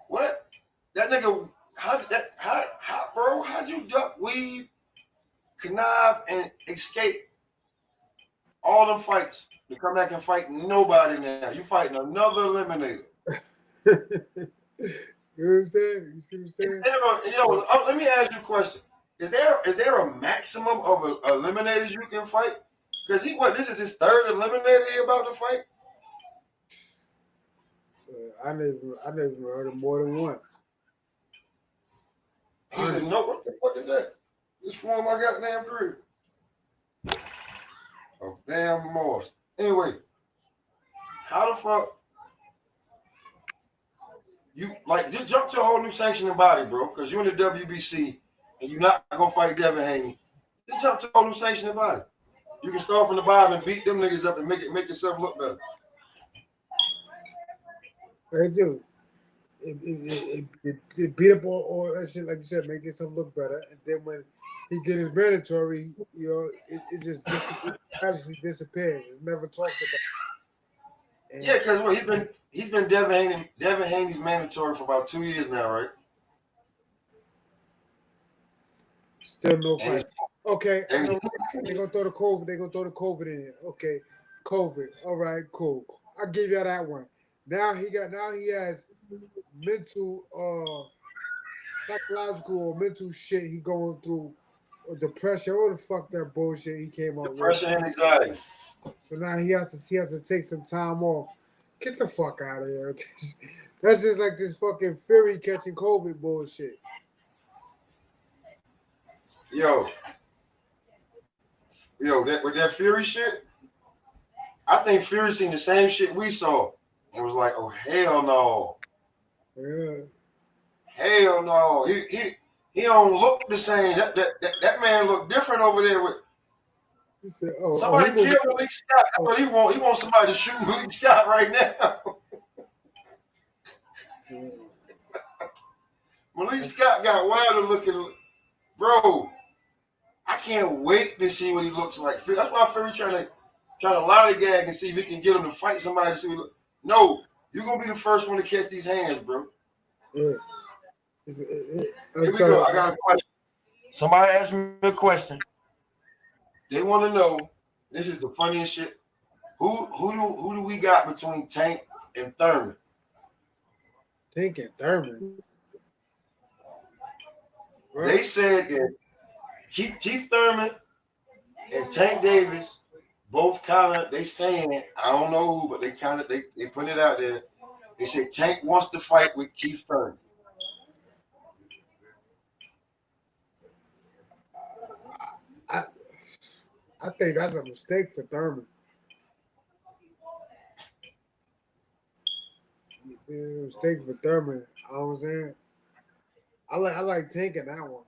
Speaker 3: What? That nigga, how'd you duck, weave, connive, and escape all them fights to come back and fight nobody now? You fighting another eliminator.
Speaker 4: You know what I'm saying? You see what I'm saying?
Speaker 3: Let me ask you a question. Is there a maximum of eliminators you can fight? Because this is his third eliminator he about to fight?
Speaker 4: I never heard of more than one.
Speaker 3: He said, no, what the fuck is that? This from my goddamn crib. Oh, damn Morse. Anyway, how the fuck you just jump to a whole new sanctioning body, bro? Because you're in the WBC and you're not gonna fight Devin Haney. Just jump to a whole new sanctioning body. You can start from the bottom and beat them niggas up and make yourself look better.
Speaker 4: They do. It beat up all that shit, like you said, make yourself look better. And then when he get his mandatory, it just actually disappears. It's never talked about. And
Speaker 3: yeah, because he's been Devin Haney's mandatory for about 2 years now, right?
Speaker 4: Still no fight. Okay, I know they're gonna throw the COVID. They're gonna throw the COVID in here. Okay, COVID. All right, cool. I'll give you that one. Now he has mental, psychological or mental shit he going through, or depression, or the fuck that bullshit he came up with.
Speaker 3: Depression and anxiety.
Speaker 4: So now he has to take some time off. Get the fuck out of here. That's just like this fucking Fury catching COVID bullshit.
Speaker 3: Yo, with that Fury shit, I think Fury seen the same shit we saw and was like, oh hell no.
Speaker 4: Yeah.
Speaker 3: Hell no. He don't look the same. That man look different over there with
Speaker 4: He said,
Speaker 3: somebody killed Malik Scott. That's what he want. He wants somebody to shoot Malik Scott right now.
Speaker 4: Yeah.
Speaker 3: Malik Scott got wilder looking. Bro, I can't wait to see what he looks like. That's why Fury trying to lollygag and see if he can get him to fight somebody to see what he look. No, you're gonna be the first one to catch these hands, bro.
Speaker 4: Yeah.
Speaker 3: Here we go. I got a question. Somebody asked me a question. They want to know. This is the funniest shit. Who do we got between Tank and Thurman?
Speaker 4: Tank and Thurman. Right.
Speaker 3: They said that Keith Thurman and Tank Davis both kind of, they saying, I don't know who, but they kind of, they put it out there. They said Tank wants to fight with Keith Thurman.
Speaker 4: I think that's a mistake for Thurman. A mistake for Thurman. You know what I'm saying? I like Tank in that one.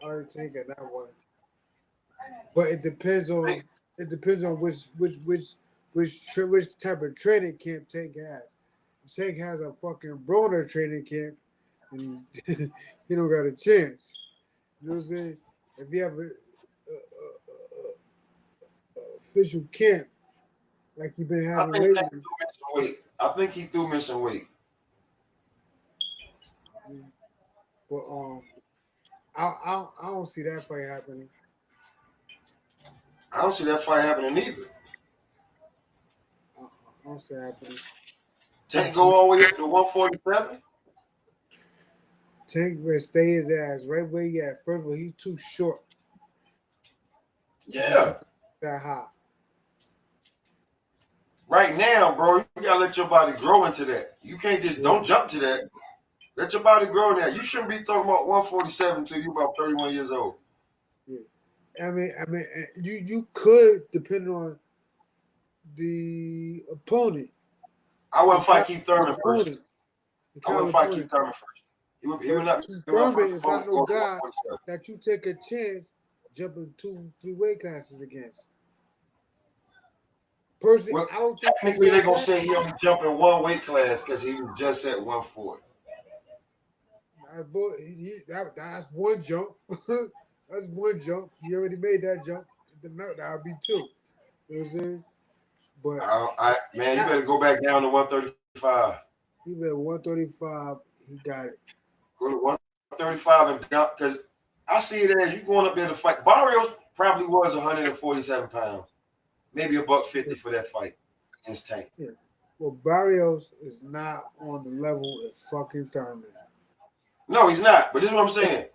Speaker 4: I like Tank in that one. But it depends on which type of training camp Tank has. If Tank has a fucking Broner training camp, and he don't got a chance. You know what I'm saying? If you have a official camp like you've been having lately,
Speaker 3: I think he threw missing weight.
Speaker 4: But I don't see that fight happening.
Speaker 3: I don't see that fight happening either.
Speaker 4: I don't see it happening.
Speaker 3: Tank go all the way up to 147?
Speaker 4: Tank will stay his ass right where he at. First of all, he's too short.
Speaker 3: Yeah.
Speaker 4: That high.
Speaker 3: right now, bro, you gotta let your body grow into that. You can't just don't jump to that. Let your body grow in that. You shouldn't be talking about 147 until you about 31 years old.
Speaker 4: Yeah. I mean, you could depend on the opponent.
Speaker 3: I wouldn't
Speaker 4: The
Speaker 3: fight Keith Thurman first.
Speaker 4: opponent. The
Speaker 3: I wouldn't fight Keith Thurman first. He would not
Speaker 4: Keith
Speaker 3: be my
Speaker 4: Thurman
Speaker 3: first
Speaker 4: is not
Speaker 3: opponent.
Speaker 4: no guy that you take a chance jumping 2-3 weight classes against. Personally,
Speaker 3: Well,
Speaker 4: I don't think
Speaker 3: technically, they're gonna say he only jumped in one weight class because he was just at 140.
Speaker 4: That's one jump. That's one jump. He already made that jump. That'll be two. You know what I'm saying? But
Speaker 3: Man, you better go back down to 135.
Speaker 4: He made 135. He got it.
Speaker 3: Go to 135 and jump because I see it as you going up there to fight. Barrios probably was 147 pounds, maybe $150 for that fight against Tank.
Speaker 4: Yeah. Well, Barrios is not on the level of fucking Thurman.
Speaker 3: No, he's not. But this is what I'm saying.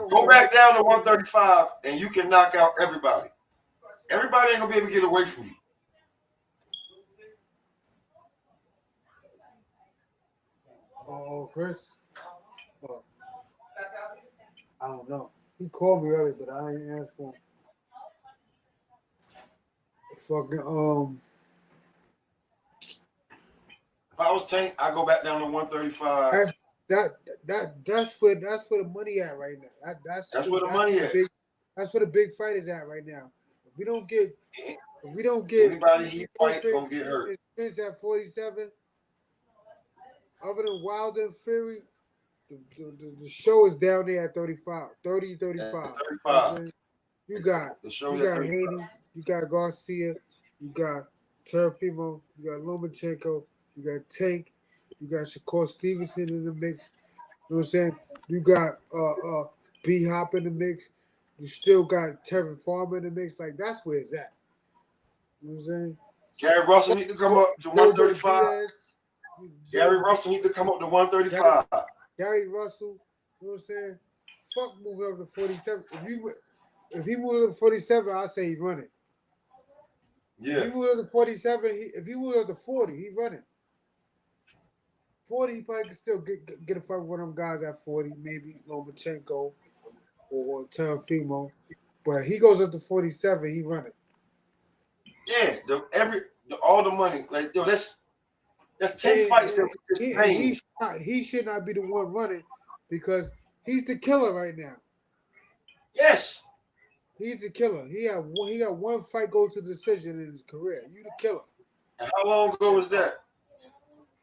Speaker 3: Go back down to 135 and you can knock out everybody. Everybody ain't gonna be able to get away from you.
Speaker 4: Oh, Chris. Oh. I don't know. He called me earlier, but I ain't asked for him. Fucking
Speaker 3: If I was Tank, I go back down to 135.
Speaker 4: That's where the money at right now. That's
Speaker 3: where the money at.
Speaker 4: That's where the big fight is at right now. If we don't get
Speaker 3: anybody he fight gonna get hurt.
Speaker 4: It's at 47. Other than Wilder and Fury, the show is down there at 35. 30, 35.
Speaker 3: 35.
Speaker 4: You got Haney, you got Garcia, you got Teofimo, you got Lomachenko, you got Tank, you got Shakur Stevenson in the mix. You know what I'm saying? You got B Hop in the mix. You still got Tevin Farmer in the mix. Like that's where it's at. You know what I'm saying?
Speaker 3: Gary Russell need to come up to 135. Gary Russell need to come up to 135.
Speaker 4: Gary Russell, you know what I'm saying? Fuck moving up to 47. If he moved up to 47, I'd say he's running.
Speaker 3: Yeah.
Speaker 4: If he moved up to 47, if he moved up to 40, he's running. 40, he probably could still get a fight with one of them guys at 40, maybe Lomachenko or Teofimo. But he goes up to 47, he running.
Speaker 3: Yeah, all the money, like yo, that's 10 fights that we just paid.
Speaker 4: He should not be the one running because he's the killer right now.
Speaker 3: Yes.
Speaker 4: He's the killer. He got one fight go to decision in his career. You the killer.
Speaker 3: And how long ago was that?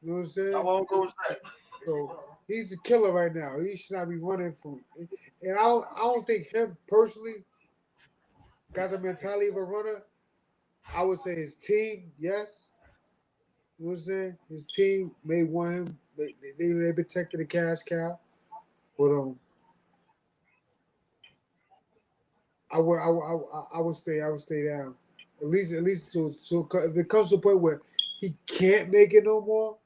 Speaker 4: You know what I'm saying?
Speaker 3: How long ago was that?
Speaker 4: So he's the killer right now. He should not be running from. And I don't think him personally got the mentality of a runner. I would say his team, yes. You know what I'm saying? His team may want him. They protected the cash cow, but I would stay down. At least till if it comes to a point where he can't make it no more,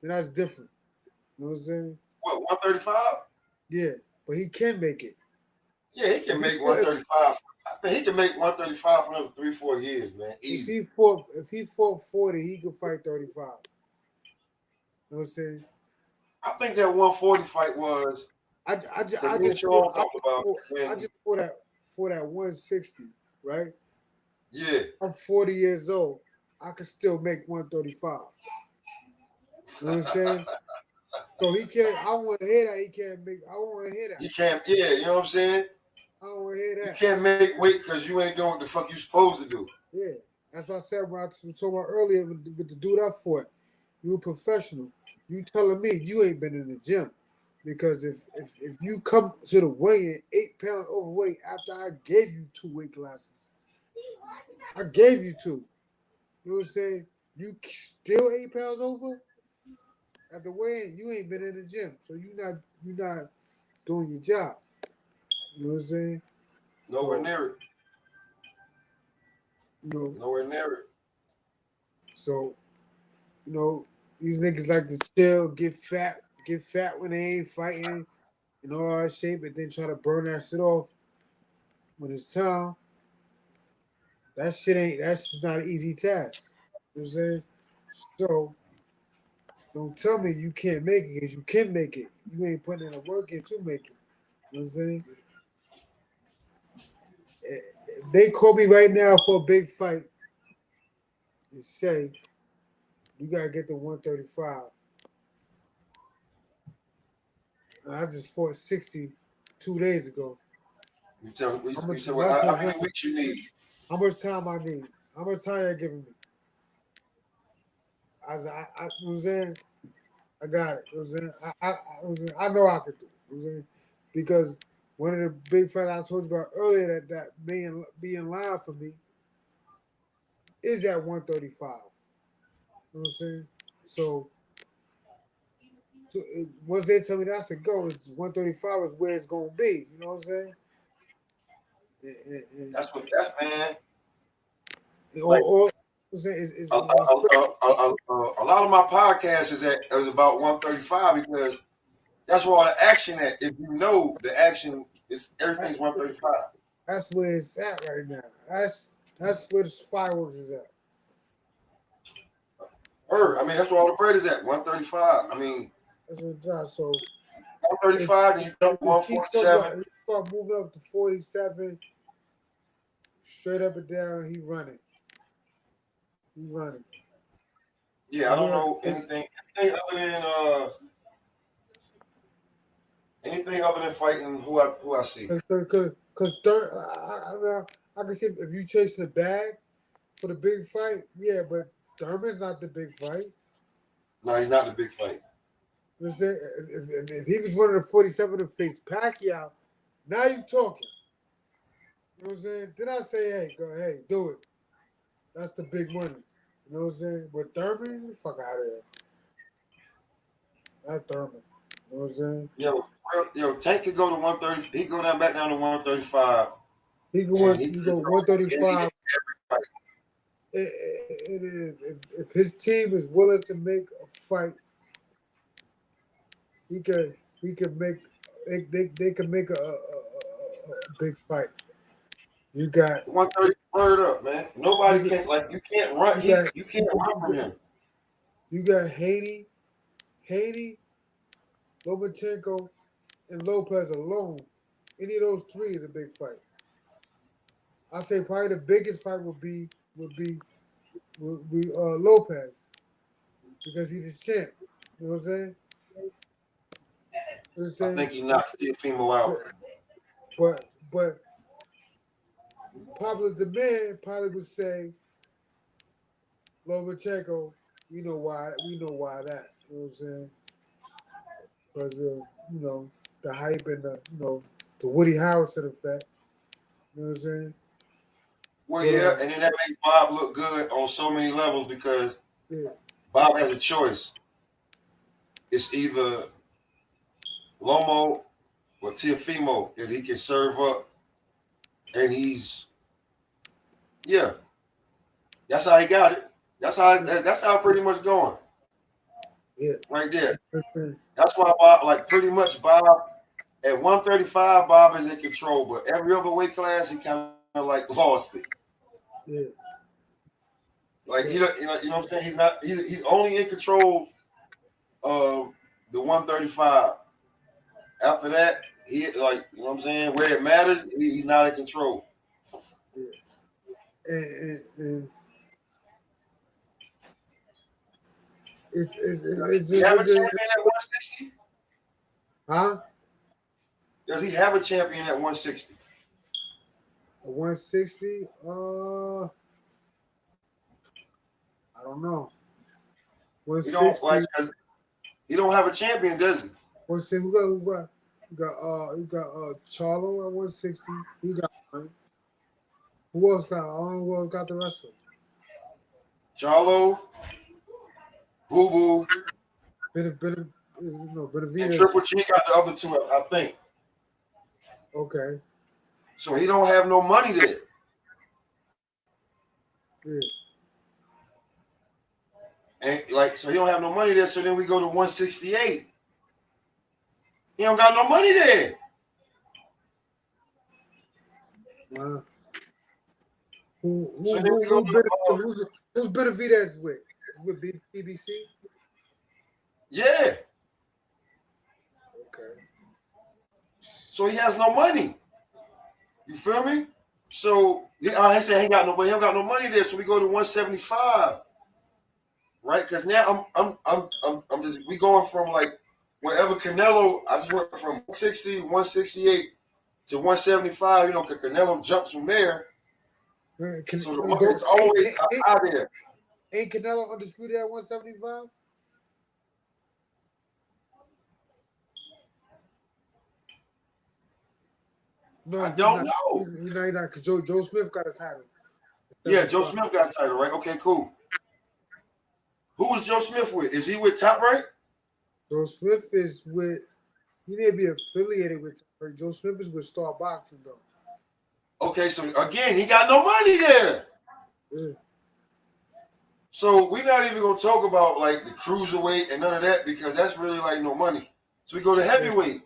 Speaker 4: then that's different. You know what I'm saying?
Speaker 3: What, 135?
Speaker 4: Yeah, but he can make it.
Speaker 3: Yeah, he can make 135. I think he can make 135 for another 3-4 years, man. Easy.
Speaker 4: If he fought 40, he could fight 35. You know what I'm saying?
Speaker 3: I think that 140 fight was.
Speaker 4: I just for that 160, right?
Speaker 3: Yeah.
Speaker 4: I'm 40 years old. I could still make 135. You know what I'm saying? So he can't. I don't want to hear that. He can't make. I don't want to hear that.
Speaker 3: He can't. Yeah, you know what I'm saying?
Speaker 4: I don't want to hear that.
Speaker 3: You can't make weight because you ain't doing what the fuck you supposed to do.
Speaker 4: Yeah, that's what I said when I was talking about earlier with the dude I fought. You a professional. You telling me you ain't been in the gym. Because if you come to the weigh-in 8 pounds overweight after I gave you 2 weight classes, I gave you 2. You know what I'm saying? You still 8 pounds over at the weigh-in. You ain't been in the gym, so you're not doing your job. You know what I'm saying?
Speaker 3: Nowhere near it.
Speaker 4: Nowhere
Speaker 3: near it.
Speaker 4: So, these niggas like to chill, get fat when they ain't fighting, in all that shape, and then try to burn that shit off when it's time. That's not an easy task. You know what I'm saying? So don't tell me you can't make it because you can make it. You ain't putting in the work in to make it. You know what I'm saying? If they call me right now for a big fight and say you gotta get to 135. And I just fought 60 2 days ago.
Speaker 3: You tell
Speaker 4: How
Speaker 3: you
Speaker 4: much
Speaker 3: said
Speaker 4: my
Speaker 3: how many weeks you need?
Speaker 4: how much time I need? How much time you giving me? You know what I'm saying? I got it. You know what I'm saying? I know I could do it. You know what I'm saying? Because one of the big fights I told you about earlier that be in line for me is at 135. You know what I'm saying? So once they tell me that's a go, it's 135 is where it's gonna be. You know what I'm saying?
Speaker 3: That's what that's man.
Speaker 4: Or,
Speaker 3: Like
Speaker 4: or I'm saying
Speaker 3: a lot of my podcasts is about 135 because that's where all the action at. If you know the action is everything's 135.
Speaker 4: that's where it's at right now. That's where the fireworks is at.
Speaker 3: I mean that's where all the bread is at. 135. I mean
Speaker 4: That's what it's at. So
Speaker 3: 135 and you dump
Speaker 4: if he
Speaker 3: 147.
Speaker 4: start moving up to 47, straight up and down, he running. He running.
Speaker 3: Yeah, I don't know anything other than fighting who I see.
Speaker 4: Cause I can see if you chasing the bag for the big fight, yeah, but Thurman's not the big fight.
Speaker 3: No, he's not the big fight.
Speaker 4: You know what I'm saying? If he was running a 47 to face Pacquiao, now you talking. You know what I'm saying? Then I say, hey, do it. That's the big money. You know what I'm saying? But Thurman, fuck out of here. Not Thurman. You know what I'm saying?
Speaker 3: Tank could go to 130. He go down back down to 135,
Speaker 4: He can
Speaker 3: and
Speaker 4: one,
Speaker 3: he
Speaker 4: you
Speaker 3: could
Speaker 4: go
Speaker 3: throw any
Speaker 4: 135.
Speaker 3: fight.
Speaker 4: It is if his team is willing to make a fight, he could make they can make a big fight. You got
Speaker 3: 130 word up, man.
Speaker 4: you
Speaker 3: Nobody
Speaker 4: got
Speaker 3: can you can't run.
Speaker 4: you got
Speaker 3: You can't run from him.
Speaker 4: you got Haney, Lomachenko, and Lopez alone. Any of those three is a big fight. I say probably the biggest fight would be Lopez because he's the champ. You know what I'm saying? You know what I'm
Speaker 3: I
Speaker 4: saying?
Speaker 3: think he knocks Teofimo out.
Speaker 4: But popular demand probably would say Lomachenko. We know why that. You know what I'm saying? Because the hype and the Woody Harrelson effect. You know what I'm saying?
Speaker 3: Well,
Speaker 4: But
Speaker 3: yeah, and then that makes Bob look good on so many levels because
Speaker 4: yeah,
Speaker 3: Bob has a choice. It's either Lomo or Teofimo that he can serve up, and yeah, that's how he got it. That's how pretty much going
Speaker 4: yeah.
Speaker 3: right there.
Speaker 4: Yeah.
Speaker 3: That's why Bob, like pretty much Bob at 135, Bob is in control, but every other weight class he kind of like lost it.
Speaker 4: Yeah.
Speaker 3: Like you know what I'm saying. He's only in control of the 135. After that, he like you know what I'm saying. Where it matters, he's not in control.
Speaker 4: And it's
Speaker 3: Does he have a champion at 160?
Speaker 4: huh?
Speaker 3: Does he have a champion at 160?
Speaker 4: 160? I don't know.
Speaker 3: He don't
Speaker 4: 160.
Speaker 3: like. He don't have a champion, does he?
Speaker 4: 160. Who got Charlo at 160. He got one. Who else got? I don't know who else got the rest of them.
Speaker 3: Charlo, Boo Boo, and
Speaker 4: Benavidez.
Speaker 3: Triple G got the other two, I think.
Speaker 4: Okay.
Speaker 3: So he don't have no money there.
Speaker 4: Yeah.
Speaker 3: And so he don't have no money there. So then we go to 168. He don't got no money there. So then we go to
Speaker 4: who's Benavidez with? With BBC?
Speaker 3: yeah.
Speaker 4: Okay.
Speaker 3: So he has no money. You feel me? So he said he don't got no money there. So we go to 175, right? Because now I'm just we going from like wherever Canelo. I just went from 160, 168 to 175. You know, because Canelo jumps from there. So the market's always out there.
Speaker 4: Ain't Canelo undisputed at 175? No,
Speaker 3: I don't know.
Speaker 4: He's not, because Joe Smith got a title.
Speaker 3: Yeah, Joe Smith got a title, right? Okay, cool. Who was Joe Smith with? Is he with Top Rank?
Speaker 4: Joe Smith is with, he may be affiliated with Top Rank. Joe Smith is with Star Boxing, though.
Speaker 3: Okay, so again, he got no money there.
Speaker 4: Yeah.
Speaker 3: So we're not even going to talk about like the cruiserweight and none of that because that's really like no money. So we go to heavyweight.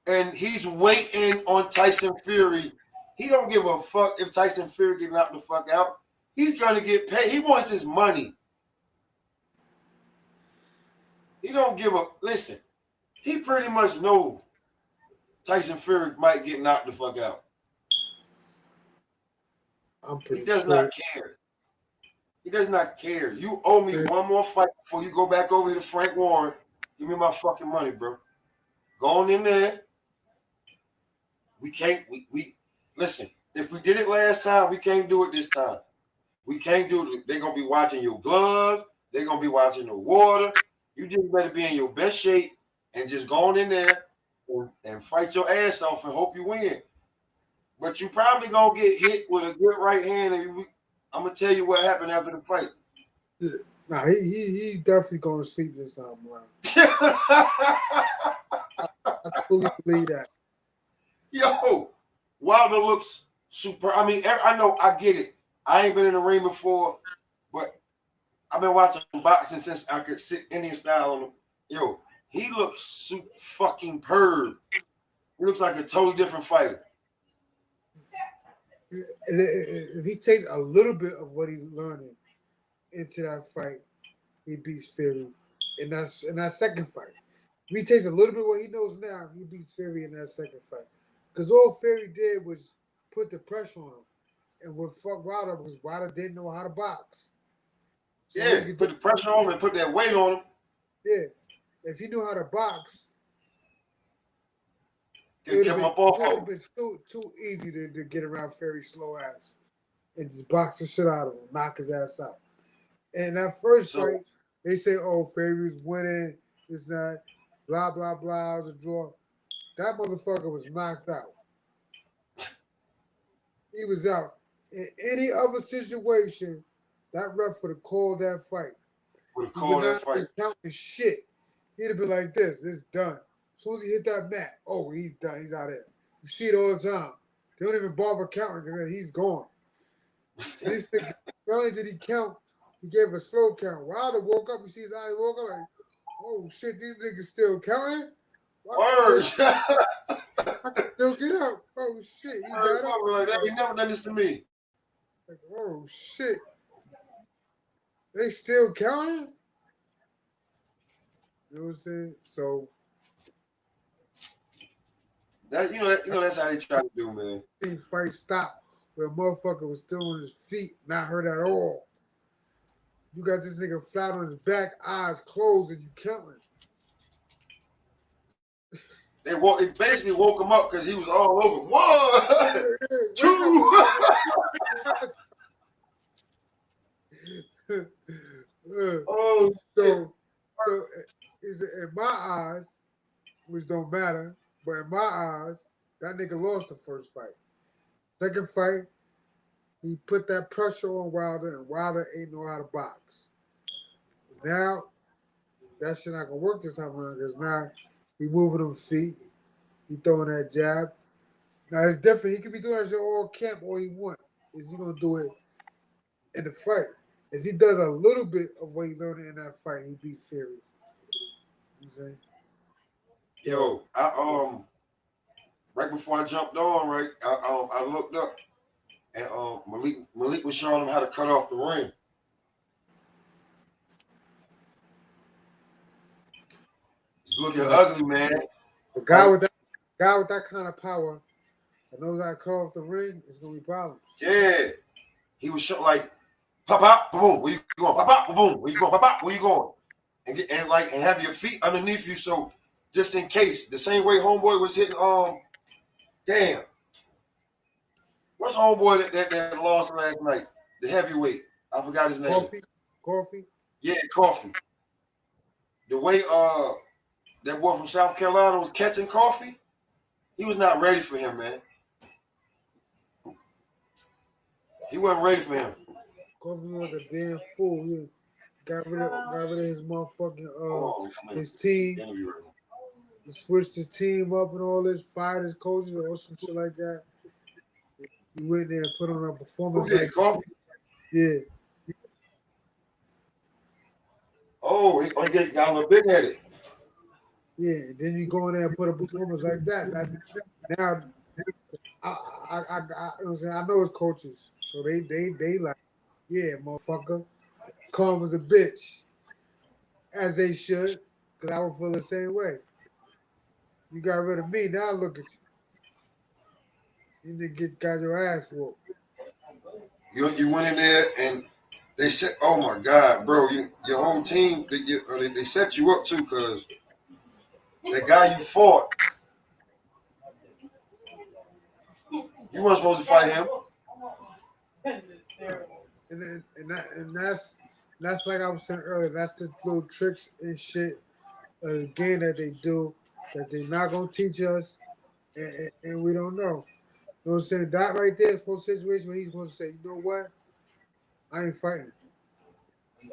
Speaker 3: And he's waiting on Tyson Fury. He don't give a fuck if Tyson Fury get knocked the fuck out. He's going to get paid. He wants his money. He don't give a... Listen, he pretty much knows Tyson Fury might get knocked the fuck out. He does not care. He does not care. You owe me one more fight before you go back over here to Frank Warren. Give me my fucking money, bro. Go on in there. We can't, we listen, if we did it last time, we can't do it this time. We can't do it. They're going to be watching your gloves. They're going to be watching the water. You just better be in your best shape and just go on in there and fight your ass off and hope you win. But you probably going to get hit with a good right hand. And I'm going to tell you what happened after the fight.
Speaker 4: Yeah. Nah, he's definitely going to sleep this time around. I fully believe that.
Speaker 3: Yo, Wilder looks super. I mean, I know, I get it. I ain't been in the ring before, but I've been watching boxing since I could sit Indian style on him. Yo, he looks super fucking purred. He looks like a totally different fighter.
Speaker 4: If he takes a little bit of what he's learning into that fight, he beats Fury in that second fight. If he takes a little bit of what he knows now, he beats Fury in that second fight. Because all Fury did was put the pressure on him. And what fucked Wilder was Wilder didn't know how to box. So
Speaker 3: yeah, put the pressure on him and put that weight on him.
Speaker 4: Yeah. If he knew how to box,
Speaker 3: it would have
Speaker 4: been too easy to get around Fury's slow ass and just box the shit out of him, knock his ass out. And that first fight, they say, oh, Fury was winning, it's not, blah, blah, blah, it was a draw. That motherfucker was knocked out. He was out. In any other situation, that ref would have called that fight.
Speaker 3: Would have called that fight.
Speaker 4: Counting shit. He'd have been like this. It's done. As soon as he hit that mat, oh, he's done. He's out there. You see it all the time. They don't even bother counting because he's gone. This thing, not only did he count, he gave a slow count. Wilder woke up. You see his eyes woke up like, oh shit, these niggas still counting?
Speaker 3: Word.
Speaker 4: I can still get up. Oh shit, he got up.
Speaker 3: Like that. He never done this to me.
Speaker 4: Like, oh shit, they still counting? You know what I'm saying? So
Speaker 3: that that's how they try to do, man.
Speaker 4: The fight stopped where a motherfucker was still on his feet, not hurt at all. You got this nigga flat on his back, eyes closed, and you counting.
Speaker 3: It basically woke him up because he was all over. 1, 2. Oh,
Speaker 4: so is it in my eyes, which don't matter, but in my eyes, that nigga lost the first fight. Second fight, he put that pressure on Wilder, and Wilder ain't know how to box. Now, that shit not gonna work this time around because now he moving them feet, he throwing that jab. Now it's different. He could be doing that shit all camp all he want. Is he gonna do it in the fight? If he does a little bit of what he learned in that fight, he beat Fury. You see?
Speaker 3: Yo, I right before I jumped on, right, I looked up. and Malik was showing him how to cut off the ring. It's looking ugly, man.
Speaker 4: The guy with that kind of power that knows how to cut off the ring, it's gonna be problems.
Speaker 3: Yeah, he was showing like pop pop boom. Where you going? Pop pop boom. Where you going? Pop pop. Where you going? And have your feet underneath you, so just in case. The same way Homeboy was hitting. Damn. What's Homeboy that lost last night? The heavyweight. I forgot his name.
Speaker 4: Coffee.
Speaker 3: Yeah, Coffee. The way that boy from South Carolina was catching Coffee, he was not ready for him, man. He wasn't ready for him.
Speaker 4: Coffee was like a damn fool. He got rid of his motherfucking his team. He switched his team up and all this, fired his coaches or some shit like that. He went there and put on a performance.
Speaker 3: Okay, Coffee.
Speaker 4: Yeah.
Speaker 3: Oh, he got a little big headed.
Speaker 4: Yeah, then you go in there and put a performance like that. Now, I know his coaches, so they like, yeah, motherfucker, calm as a bitch, as they should, because I would feel the same way. You got rid of me, now look at you. You niggas got your ass whooped.
Speaker 3: You went in there and they said, "Oh my God, bro, your whole team they set you up too, because the guy you fought, you weren't supposed to fight him."
Speaker 4: And that's like I was saying earlier. That's the little tricks and shit, game that they do that they're not gonna teach us, and we don't know. You know what I'm saying? That right there is a situation where he's supposed to say, you know what? I ain't fighting. You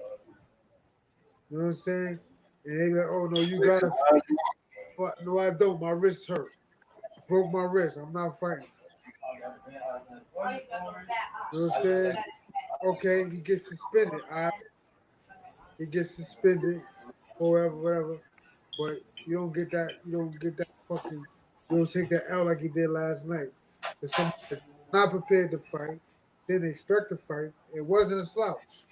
Speaker 4: know what I'm saying? And they be like, oh no, you gotta fight. But no, I don't. My wrist hurt. Broke my wrist. I'm not fighting. You know what I'm saying? Okay, he gets suspended. He gets suspended, or whatever. But you don't get that. You don't get that fucking. You don't take that L like he did last night. Because somebody not prepared to fight, didn't expect to fight. It wasn't a slouch.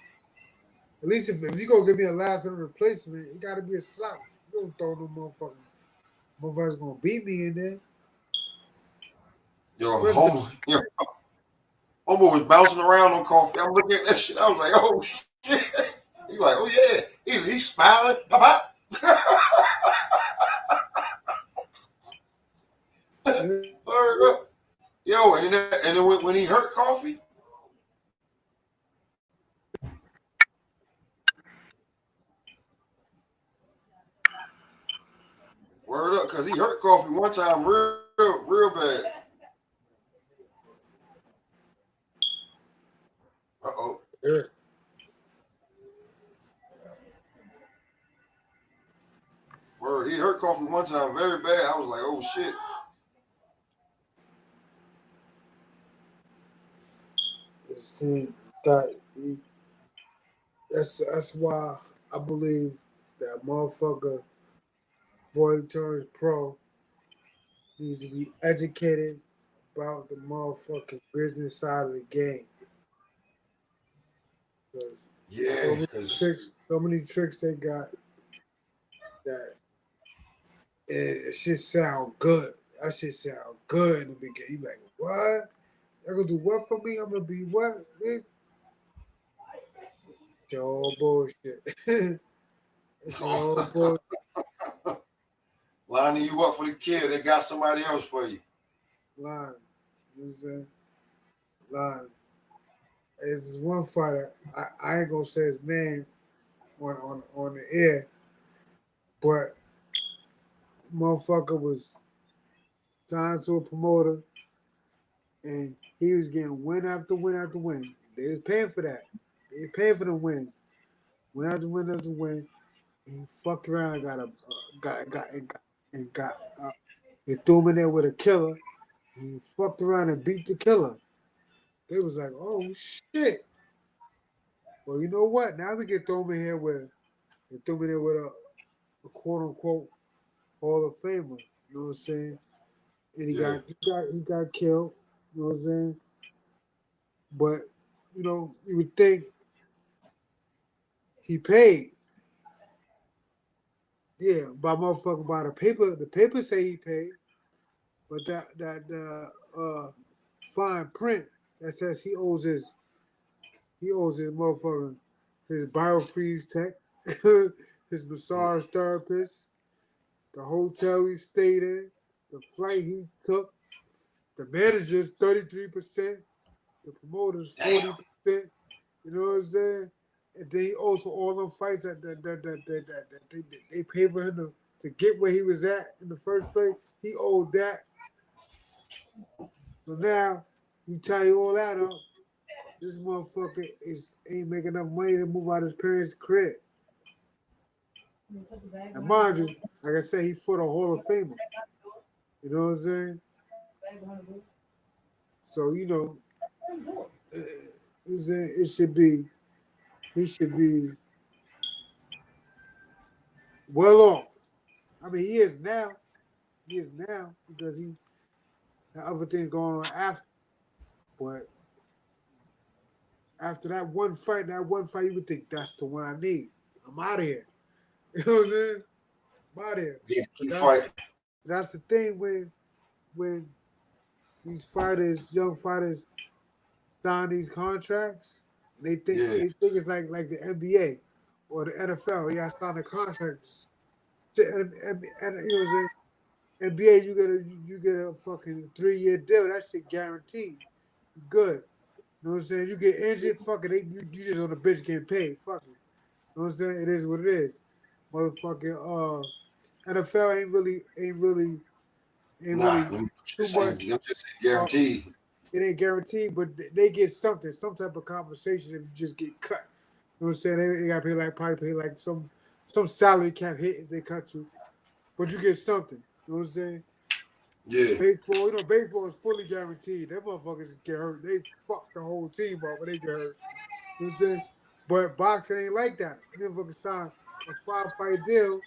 Speaker 4: At least if you go give me a last minute replacement, it got to be a slouch. You don't throw no motherfuckers gonna beat me in there.
Speaker 3: Yo, Homeboy was bouncing around on Coffee. I'm looking at that shit. I was like, oh shit. He like, oh yeah. He's smiling. Pop. Word up. Yo, and then when he hurt Coffee, word up, because he hurt Coffee one time real bad. Uh-oh.
Speaker 4: Yeah.
Speaker 3: Word, he hurt Coffee one time very bad. I was like, oh shit.
Speaker 4: See, that's why I believe that motherfucker, before he turns pro, needs to be educated about the motherfucking business side of the game.
Speaker 3: Yeah, because
Speaker 4: So many tricks they got that it shit sound good. That shit sound good in the beginning. You like, what? They're gonna do what for me? I'm gonna be what? It's all bullshit. It's all bullshit.
Speaker 3: lining you up for the kill. They got somebody else for you.
Speaker 4: Line. You know what I'm saying? Line. It's one fighter. I ain't gonna say his name on the air, but motherfucker was signed to a promoter and he was getting win after win after win. They was paying for that. They was paying for the wins. Win after win after win. And he fucked around and they threw him in there with a killer. And he fucked around and beat the killer. They was like, oh shit. Well, you know what? Now we get thrown in here with a quote unquote Hall of Famer. You know what I'm saying? And he got killed. You know what I'm saying? But you would think he paid. Yeah, by motherfucker by the paper. The paper say he paid, but that fine print that says he owes his motherfucker his biofreeze tech, his massage therapist, the hotel he stayed in, the flight he took, the manager's 33%, the promoter's
Speaker 3: Damn.
Speaker 4: 40%. You know what I'm saying? And then he owes for all them fights that they paid for him to get where he was at in the first place. He owed that. So now you tally all that up. This motherfucker ain't making enough money to move out his parents' crib. And mind you, like I said, he fought a Hall of Famer. You know what I'm saying? So it should be he should be well off. I mean, he is now. He is now because he had other things going on after. But after that one fight, you would think that's the one I need. I'm out of here. You know what I'm saying? I'm out of here.
Speaker 3: Yeah,
Speaker 4: But
Speaker 3: keep fighting.
Speaker 4: that's the thing when these fighters, young fighters, sign these contracts.
Speaker 3: Yeah.
Speaker 4: They think it's like the NBA or the NFL. You got to sign a contract. And you know what I'm saying? NBA, you get a fucking 3-year deal. That shit guaranteed. You good. You know what I'm saying? You get injured, fuck it. You just on the bench getting paid. Fuck it. You know what I'm saying? It is what it is. Motherfucking NFL ain't
Speaker 3: Nah,
Speaker 4: really
Speaker 3: them
Speaker 4: too
Speaker 3: just
Speaker 4: much.
Speaker 3: ain't, them just ain't
Speaker 4: Uh,
Speaker 3: guaranteed.
Speaker 4: it ain't guaranteed, but they get something, some type of compensation if you just get cut. You know what I'm saying? They got to probably pay like some salary cap hit if they cut you, but you get something. You know what I'm saying?
Speaker 3: Yeah.
Speaker 4: Baseball, baseball is fully guaranteed. Them motherfuckers get hurt. They fuck the whole team up when they get hurt. You know what I'm saying? But boxing ain't like that. You motherfuckers sign a 5-fight deal.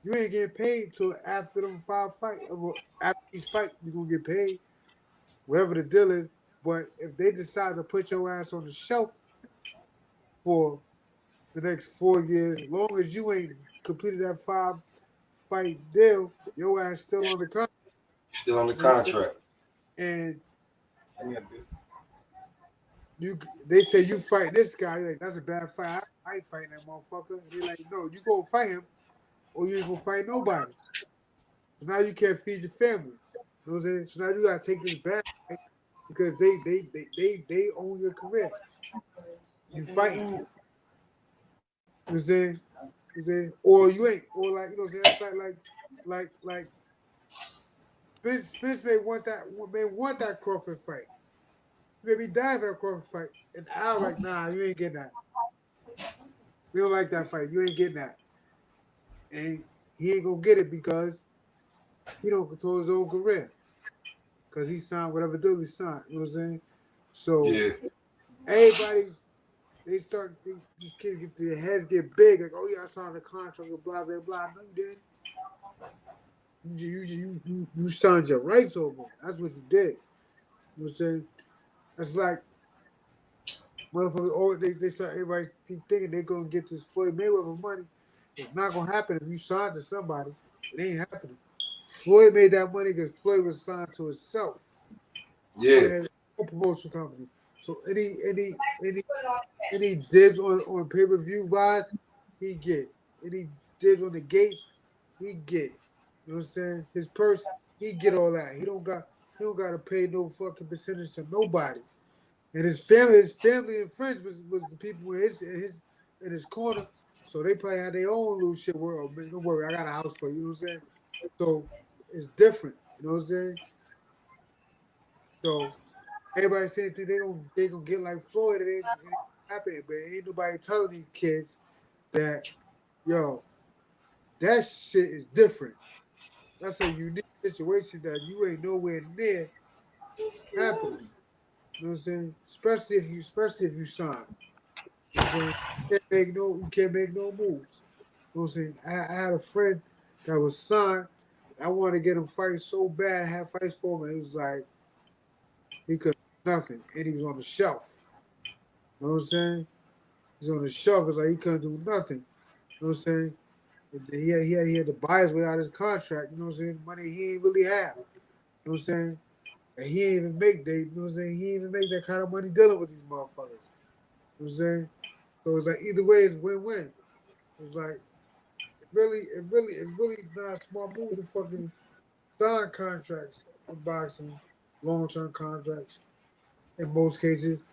Speaker 4: You ain't getting paid till after them 5 fights. After each fight, you're gonna get paid, whatever the deal is. But if they decide to put your ass on the shelf for the next 4 years, as long as you ain't completed that 5-fight deal, your ass still on the contract.
Speaker 3: Still on the
Speaker 4: You know what I'm saying?
Speaker 3: contract.
Speaker 4: And
Speaker 3: I mean, a bit.
Speaker 4: they say you fight this guy. You're like, that's a bad fight. I ain't fighting that motherfucker. And they're like, no, you gonna fight him or you ain't gonna fight nobody. So now you can't feed your family. You know what I'm saying? So now you gotta take this back because they own your career. You fighting. You know what I'm saying? You know what I'm saying? Or you ain't. Or like, you know what I'm saying? That's like Spence may want that Crawford fight. He may be dying for that Crawford fight. And Al like, nah, you ain't getting that. We don't like that fight. You ain't getting that. And he ain't gonna get it because he don't control his own career. Because he signed whatever deal he signed. You know what I'm saying? So
Speaker 3: Yeah.
Speaker 4: everybody these kids get their heads get big, like, oh yeah, I signed a contract with blah blah blah. No, you didn't. You signed your rights over. That's what you did. You know what I'm saying? That's like motherfuckers they start everybody keep thinking they're gonna get this Floyd Mayweather money. It's not gonna happen if you sign to somebody. It ain't happening. Floyd made that money because Floyd was signed to himself. Floyd
Speaker 3: Yeah.
Speaker 4: had his own promotion company. So any dibs on pay-per-view buys, he get. Any dibs on the gates, he get. You know what I'm saying? His purse, he get all that. He don't gotta pay no fucking percentage to nobody. And his family and friends was the people in his corner. So they probably had their own little shit where, oh man, don't worry, I got a house for you. You know what I'm saying? So it's different. You know what I'm saying? So everybody saying they gonna get like Floyd, it ain't happening, but ain't nobody telling these kids that yo, that shit is different. That's a unique situation that you ain't nowhere near happening. You know what I'm saying? Especially if you sign. You know what I'm saying? You can't make no moves. You know what I'm saying? I had a friend that was signed. I wanted to get him fight so bad. I had fights for him, and it was like he could nothing, and he was on the shelf. You know what I'm saying? He's on the shelf. It's like he couldn't do nothing. You know what I'm saying? And then he had to buy his way out of his contract. You know what I'm saying? Money he ain't really have. You know what I'm saying? And he ain't even make they. You know what I'm saying? He ain't even make that kind of money dealing with these motherfuckers. You know what I'm saying? So it's like either way, it's win-win. It's like it really not a smart move to fucking sign contracts in boxing, long-term contracts in most cases.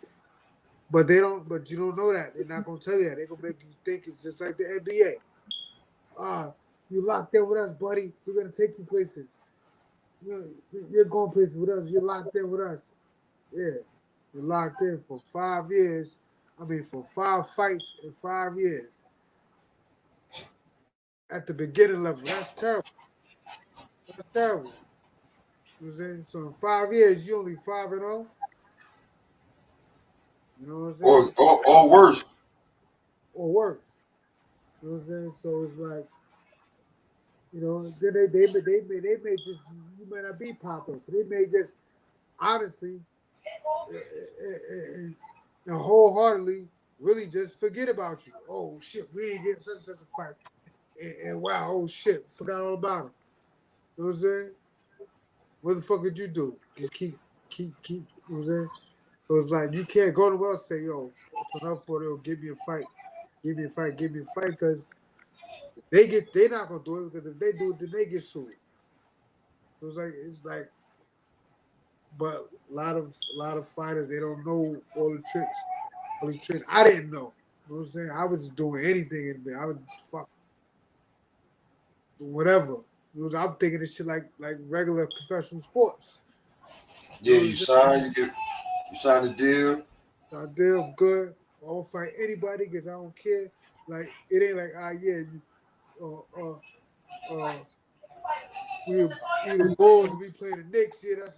Speaker 4: But they don't. But you don't know that. They're not gonna tell you that. They're gonna make you think it's just like the NBA. Ah, you locked in with us, buddy. We're gonna take you places. You're going places with us. You're locked in with us. Yeah, you're locked in for 5 years. I mean, for 5 fights in 5 years at the beginning level. That's terrible. That's terrible. You know what I'm saying? So in 5 years, you only 5-0. You know what I'm saying?
Speaker 3: Or worse.
Speaker 4: Or worse. You know what I'm saying? So it's like, then they may just, you may not be popular. So they may just honestly and wholeheartedly really just forget about you. Oh shit, we ain't getting such and such a fight. And wow, oh shit, forgot all about him. You know what I'm saying? What the fuck did you do? Just keep. You know what I'm saying? So it's like you can't go to well and say, yo, it's enough for them. Give me a fight, give me a fight, give me a fight, because they're not gonna do it, because if they do it, then they get sued. So it's like, but a lot of fighters, they don't know all the tricks. All these tricks I didn't know. You know what I'm saying? I was just doing anything in there. I would fuck whatever. I'm thinking this shit like regular professional sports.
Speaker 3: Yeah,
Speaker 4: You know
Speaker 3: you
Speaker 4: what I'm saying?
Speaker 3: sign the deal.
Speaker 4: So I did, I'm good. I'll fight anybody because I don't care. Like it ain't like yeah, you uh we the Bulls and we play the Knicks. Yeah, that's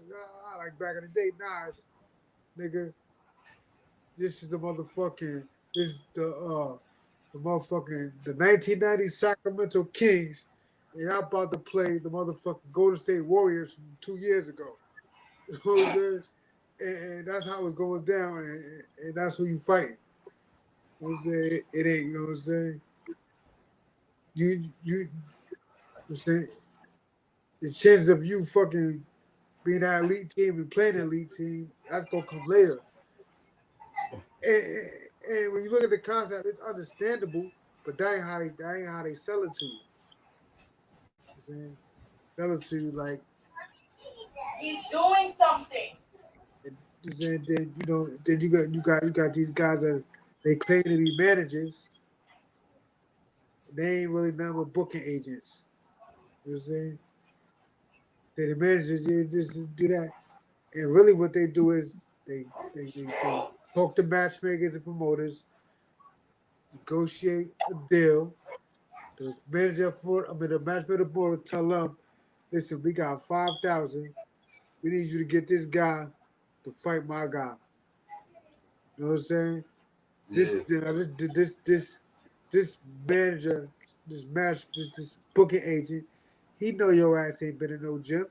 Speaker 4: like back in the day. Nah, nigga, this is the motherfucking this is the 1990 Sacramento Kings, and y'all about to play the motherfucking Golden State Warriors from 2 years ago. You know what I'm saying? And that's how it's going down, and that's who you fighting. You know what I'm saying? It ain't, you know what I'm saying? You know what I'm saying? The chances of you fucking being that elite team and playing that elite team, that's gonna come later. And, and when you look at the concept, it's understandable, but that ain't how they sell it to you. You know what I'm saying? Sell it to you like
Speaker 1: He's doing something.
Speaker 4: then then you got these guys that they claim to be managers. They ain't really nothing but booking agents. You know what I'm saying? Say the managers just do that, and really what they do is they talk to matchmakers and promoters, negotiate a deal. The matchmaker board tell them, listen, we got 5,000. We need you to get this guy to fight my guy. You know what I'm saying? This
Speaker 3: Yeah,
Speaker 4: this this this manager, this booking agent, he know your ass ain't been in no gym,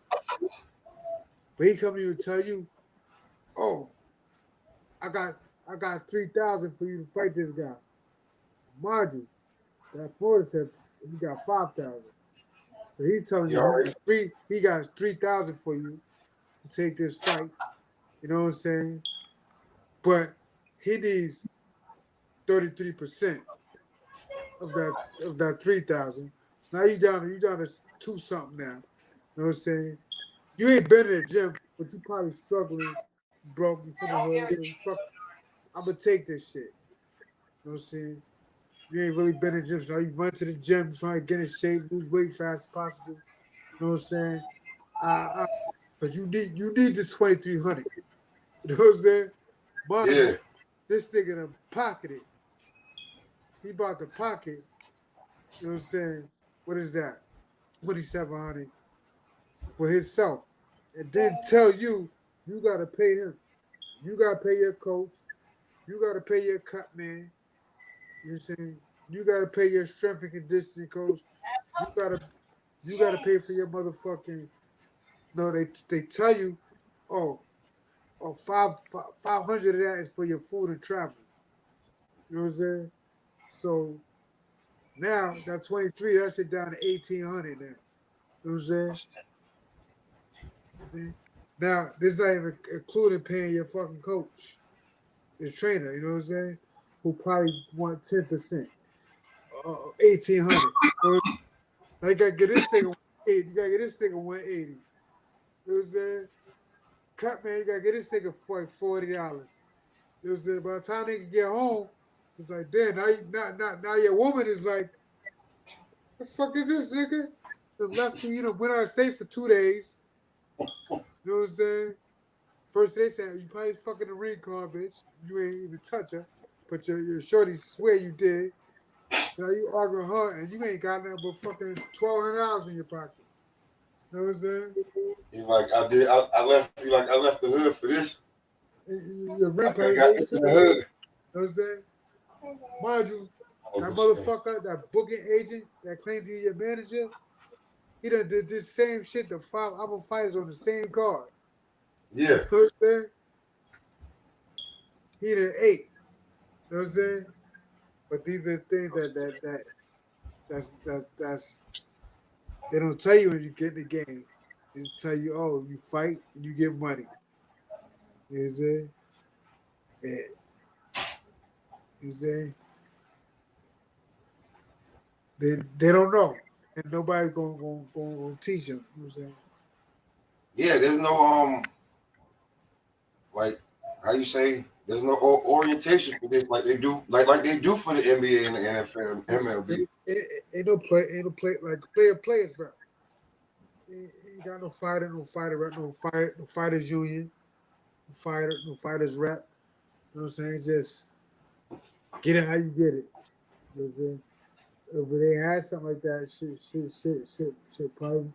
Speaker 4: but he come to you and tell you, oh, I got I got 3,000 for you to fight this guy. Mind you, that board said he got 5,000. So he's telling
Speaker 3: you
Speaker 4: you
Speaker 3: already.
Speaker 4: he got 3,000 for you to take this fight. You know what I'm saying? But he needs 33% of that 3,000. So now you down to two something now. You know what I'm saying? You ain't been in the gym, but you probably struggling, broke, you from the hood. So fuck, I'm gonna take this shit. You know what I'm saying? You ain't really been in the gym, so now you run to the gym trying to get in shape, lose weight fast as possible. You know what I'm saying? But you need this 2,300. You know what I'm saying? Mind
Speaker 3: Yeah,
Speaker 4: you, this nigga done pocketed. He bought the pocket. You know what I'm saying? What is that? 2,700 for himself, and then tell you gotta pay him. You gotta pay your coach. You gotta pay your cut man. You know what I'm saying? You gotta pay your strength and conditioning coach. You gotta pay for your motherfucking. No, they tell you, oh, or 500 of that is for your food and travel. You know what I'm saying? So now that 23, that shit down to 1,800 now. You know what I'm saying? Now this not even including paying your fucking coach, your trainer. You know what I'm saying? Who probably want 10%, 1,800. So I gotta get this thing 180. You gotta get this thing 180. You know what I'm saying? Cut man, you gotta get this thing for like $40. You know what I'm saying? By the time they can get home, it's like, damn, now your woman is like, the fuck is this, nigga? The left me, went out of state for 2 days. You know what I'm saying? First they said, you probably fucking the ring card, bitch. You ain't even touch her. But your shorty swear you did. Now you arguing her and you ain't got nothing but fucking $1,200 in your pocket. You know what I'm saying?
Speaker 3: He's like, I left you like I left the hood for this.
Speaker 4: Your
Speaker 3: I
Speaker 4: rent
Speaker 3: could have
Speaker 4: probably
Speaker 3: got
Speaker 4: ate
Speaker 3: this
Speaker 4: too.
Speaker 3: in the
Speaker 4: You know
Speaker 3: hood.
Speaker 4: what I'm saying? Mind you, that
Speaker 3: Oh,
Speaker 4: motherfucker, that booking agent that claims he's your manager, he done did this same shit to 5 other fighters on the same card.
Speaker 3: yeah.
Speaker 4: You know what I'm saying? He done ate. You know what I'm saying? But these are the things that's they don't tell you when you get in the game. They just tell you, oh, you fight and you get money. You know what I'm saying? Yeah. You know what I'm saying? They don't know. And nobody's gonna teach them. You know what I'm saying?
Speaker 3: Yeah, there's no like how you say there's no orientation for this like they do for the NBA and the NFL, MLB.
Speaker 4: Ain't no play like players rep. Ain't got no fighter rep, no fighters union, no fighters rep. You know what I'm saying? Just get it how you get it. You know what I'm saying? If they had something like that, shit probably.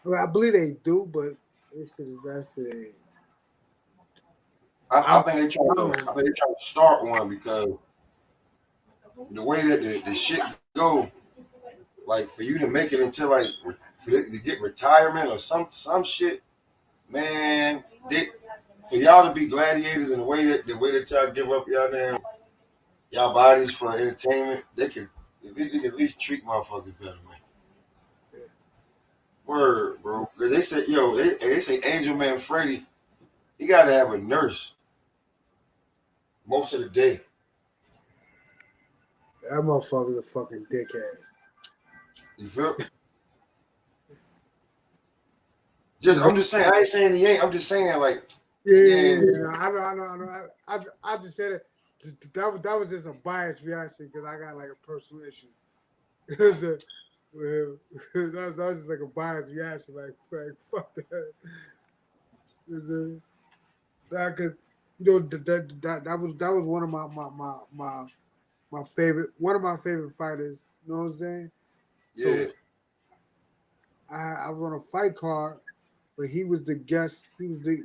Speaker 4: I mean, I believe they do, but this shit is that shit ain't.
Speaker 3: I think they
Speaker 4: I
Speaker 3: trying to
Speaker 4: don't know.
Speaker 3: I think they trying to start one because the way that the shit go, like for you to make it until like to get retirement or some shit, man. For y'all to be gladiators in the way that y'all give up y'all bodies for entertainment, they could at least treat motherfuckers better, man. Word, bro. 'Cause they said, they say Angel Man Freddy, he gotta have a nurse most of the day.
Speaker 4: That motherfucker's a fucking dickhead.
Speaker 3: You feel? I'm just saying. I ain't saying he ain't. I'm just saying like,
Speaker 4: Yeah.
Speaker 3: man,
Speaker 4: No, I know. I just said it. That was just a biased reaction because I got like a personal issue. It was that was just like a biased reaction. Like fuck that. Because that was one of my favorite fighters. You know what I'm saying?
Speaker 3: yeah,
Speaker 4: So I was on a fight card, but he was the guest. He was the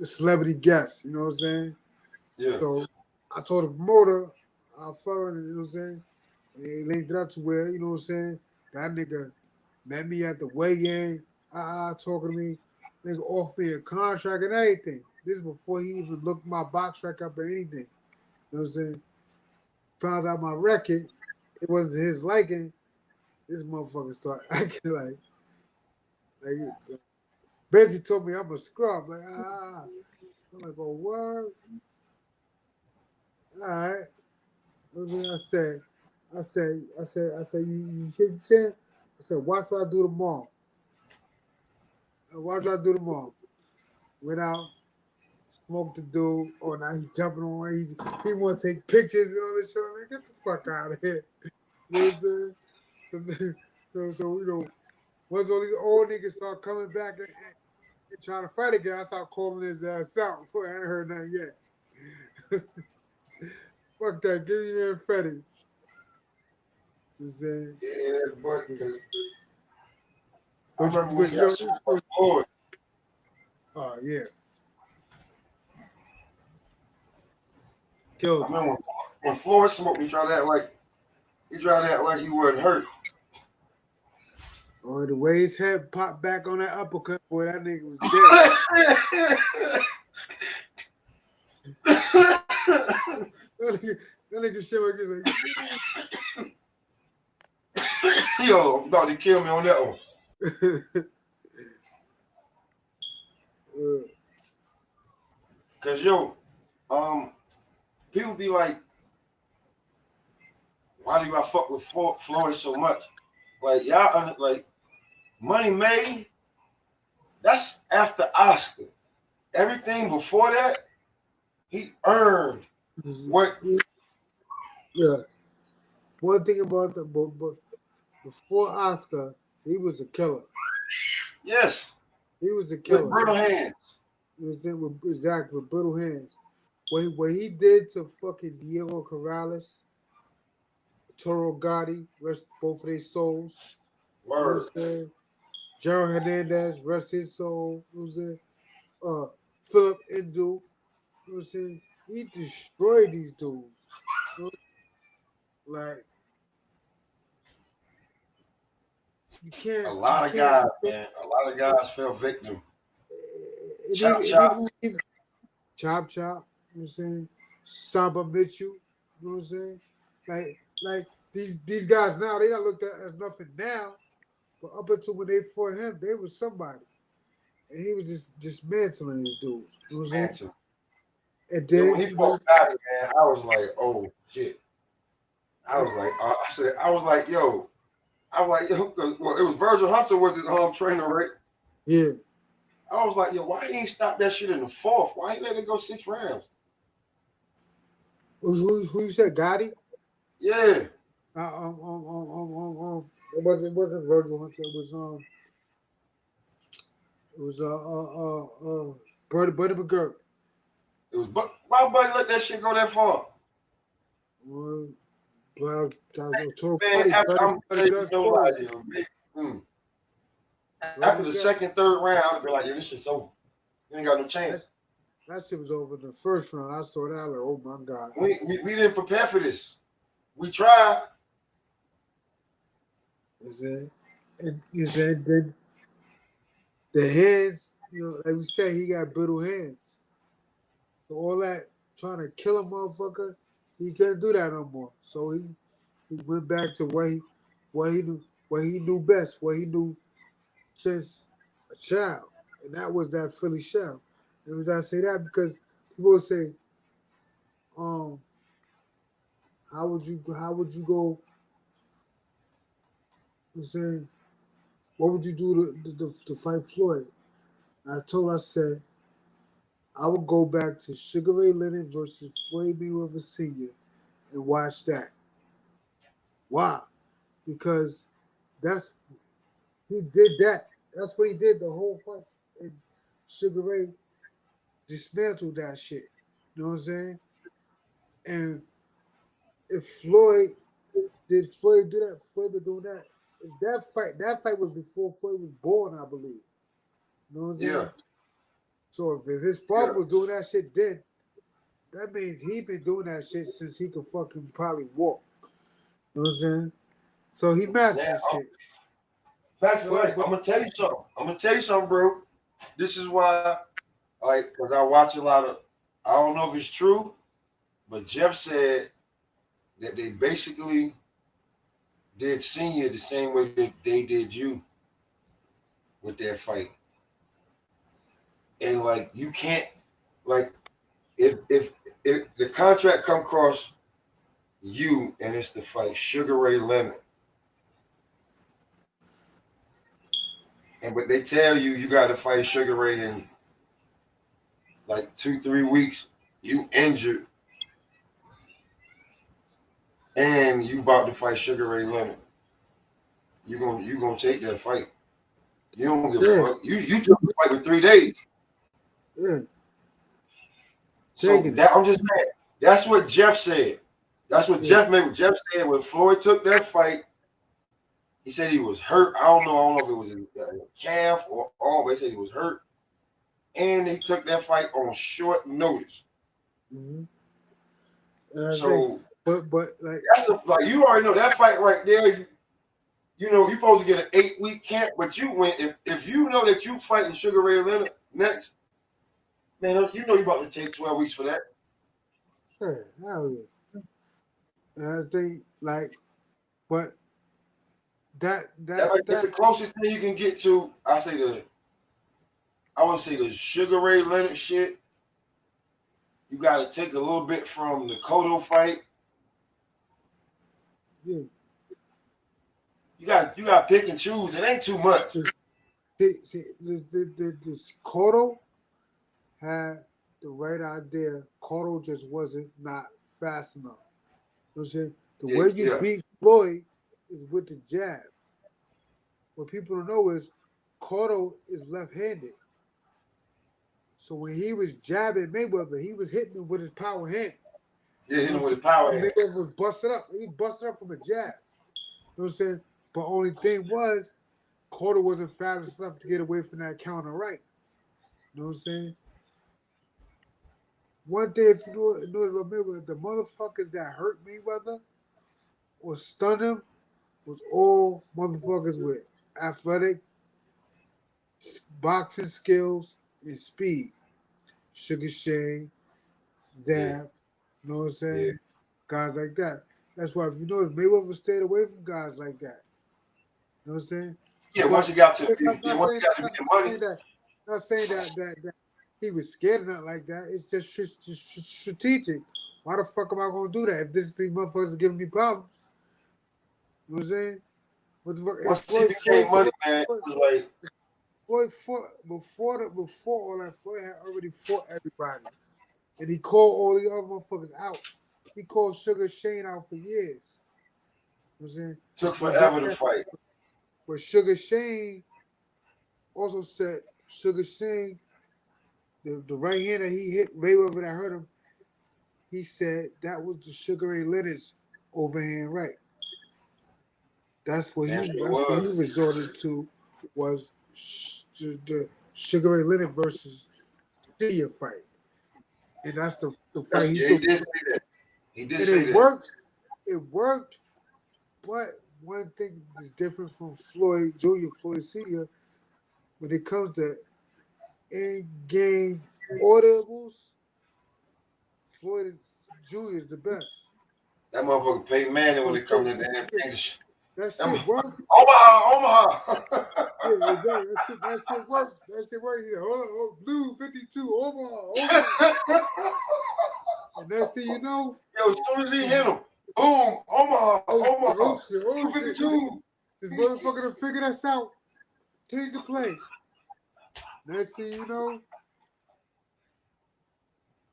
Speaker 4: celebrity guest. You know what I'm saying?
Speaker 3: yeah,
Speaker 4: So I told the promoter, I'll follow him, you know what I'm saying? And he linked it up to where, you know what I'm saying? That nigga met me at the weigh-in, talking to me. Nigga offered me a contract and everything. This is before he even looked my box record up or anything. You know what I'm saying? Found out my record, it wasn't his liking. This motherfucker started acting like basically told me I'm a scrub. Like, I'm like, oh, word? All right. I said, you hear what saying? I said, watch what I do tomorrow. Watch what I do tomorrow. Went out, smoked the dude. Oh, now he jumping on. He want to take pictures and all this shit. I'm like, get the fuck out of here. You know what I'm saying? So once all these old niggas start coming back and trying to fight again, I start calling his ass out. Boy, I ain't heard nothing yet. Fuck that. Give me that Fetty. You know what I'm saying?
Speaker 3: yeah. But 'cause I
Speaker 4: But
Speaker 3: remember when he got Super Bowl.
Speaker 4: oh yeah,
Speaker 3: I
Speaker 4: killed.
Speaker 3: remember when Floyd smoked, he tried to act like he wasn't hurt.
Speaker 4: Or the way his head popped back on that uppercut, boy, that nigga was dead. that nigga shit like this,
Speaker 3: Yo, I'm about to kill me on that one. Cause yo, people be like, why do I fuck with Floyd so much? Like y'all, like Money Made. That's after Oscar. Everything before that, he earned what.
Speaker 4: Yeah. One thing about the before Oscar, he was a killer.
Speaker 3: Yes.
Speaker 4: He was a killer.
Speaker 3: With brittle hands.
Speaker 4: Exactly, with brittle hands. What he did to fucking Diego Corrales, Toro Gotti, rest both of their souls.
Speaker 3: Word.
Speaker 4: You know what I'm saying? Gerald Hernandez, rest his soul. You know what I'm saying? Philip Indu. You know what I'm saying? He destroyed these dudes. You know? Like, you can't.
Speaker 3: A lot of guys, man. A lot of guys fell victim. Chop.
Speaker 4: Chop. You know what I'm saying? Samba Mitchell. You know what I'm saying? Like these guys now, they not looked at as nothing now, but up until when they fought him, they was somebody. And he was just dismantling these dudes. You know what I'm saying? And then
Speaker 3: when he fought Gotti, man, I was like, oh shit. I was like, yo, well, it was Virgil Hunter was his trainer, right?
Speaker 4: Yeah.
Speaker 3: I was like, yo, why he ain't stop that shit in the fourth? Why he let it go 6 rounds?
Speaker 4: Who you said, Gotti?
Speaker 3: Yeah.
Speaker 4: It wasn't Virgil Hunter. It was Buddy McGirt.
Speaker 3: It was, but why buddy let that shit go that far?
Speaker 4: Well,
Speaker 3: man, after the second, third round, I'd be like, yeah, this shit's over. You ain't got no chance.
Speaker 4: That shit was over in the first round. I saw that, like, oh my God.
Speaker 3: We didn't prepare for this. We tried.
Speaker 4: You see? And you said then the hands, you know, like we said, he got brittle hands. So all that trying to kill a motherfucker, he can't do that no more. So he went back to what he knew best, what he knew since a child, and that was that Philly shell. And I say that because people will say, how would you go? I'm saying, what would you do to fight Floyd? And I said, I would go back to Sugar Ray Leonard versus Floyd Mayweather Sr. and watch that. Why? Because he did that. That's what he did the whole fight. And Sugar Ray dismantled that shit. You know what I'm saying? And if Floyd do that? Floyd been doing that. If that fight was before Floyd was born, I believe. You know what I'm saying?
Speaker 3: Yeah.
Speaker 4: So if his father was doing that shit then, that means he been doing that shit since he could fucking probably walk. You know what I'm saying? So he mastered shit.
Speaker 3: Facts are right. I'm gonna tell you something, bro. This is why, like, because I watch a lot of. I don't know if it's true, but Jeff said that they basically did Senior the same way that they did you with that fight. And like you can't, like, if the contract come across you and it's the fight Sugar Ray Leonard, but they tell you got to fight Sugar Ray in like 2-3 weeks, you injured, and you about to fight Sugar Ray Leonard, you gonna take that fight. You don't give a fuck. You took the fight with 3 days.
Speaker 4: Yeah.
Speaker 3: So that I'm just saying. That's what Jeff said. That's what Jeff said when Floyd took that fight. He said he was hurt. I don't know if it was a calf or arm, but he said he was hurt. And he took that fight on short notice.
Speaker 4: Mm-hmm.
Speaker 3: So,
Speaker 4: but like
Speaker 3: that's like you already know that fight right there. you know, you're supposed to get an 8-week camp, but you went if you know that you fighting Sugar Ray Leonard next, man, you know you about to take 12 weeks for that.
Speaker 4: Yeah, hell yeah. And I think like, but
Speaker 3: That's the closest thing you can get to. I would say the Sugar Ray Leonard shit. You got to take a little bit from the Cotto fight.
Speaker 4: Yeah.
Speaker 3: You got to pick and choose. It ain't too much.
Speaker 4: See, this Cotto had the right idea. Cotto just wasn't not fast enough. You know what I'm saying? The way you beat Floyd is with the jab. What people don't know is Cotto is left-handed. So when he was jabbing Mayweather, he was hitting him with his power hand.
Speaker 3: Yeah, hitting him with his power hand.
Speaker 4: Mayweather was busted up. He busted up from a jab. You know what I'm saying? But only thing was, Cotto wasn't fast enough to get away from that counter right. You know what I'm saying? One thing, if you know remember, the motherfuckers that hurt Mayweather or stunned him was all motherfuckers with athletic, boxing skills, and speed. Sugar Shane, Zab, you know what I'm saying?
Speaker 3: Yeah.
Speaker 4: Guys like that. That's why, if you notice, Mayweather stayed away from guys like that. You know what I'm saying?
Speaker 3: Yeah, once you got to
Speaker 4: get money. Not saying that he was scared of nothing like that. It's just strategic. Why the fuck am I gonna do that if these motherfuckers giving me problems? You know what I'm saying?
Speaker 3: Once he became money, man, it was like
Speaker 4: Floyd fought before all that. Floyd had already fought everybody, and he called all the other motherfuckers out. He called Sugar Shane out for years. You know what I'm saying?
Speaker 3: Took forever to fight.
Speaker 4: But Sugar Shane also said Sugar Shane, the right hand that he hit Mayweather that hurt him, he said that was the Sugar Ray Leonard's overhand right. That's what he resorted to was the Sugar Ray Leonard versus Tia fight. And that's the fight he
Speaker 3: did say that. He did say that.
Speaker 4: It worked, but one thing is different from Floyd Jr., Floyd Sr., when it comes to in-game audibles, Floyd Jr. is the best.
Speaker 3: That motherfucker paid Manning when it comes to that English.
Speaker 4: That shit worked.
Speaker 3: Omaha.
Speaker 4: Yeah, exactly. That shit worked. That shit worked. Hold Blue 52, Omaha. And next thing you know,
Speaker 3: yo, as soon as he hit him, boom, Omaha.
Speaker 4: Oh shit. This motherfucker to figure this out. Change the play. Next thing you know,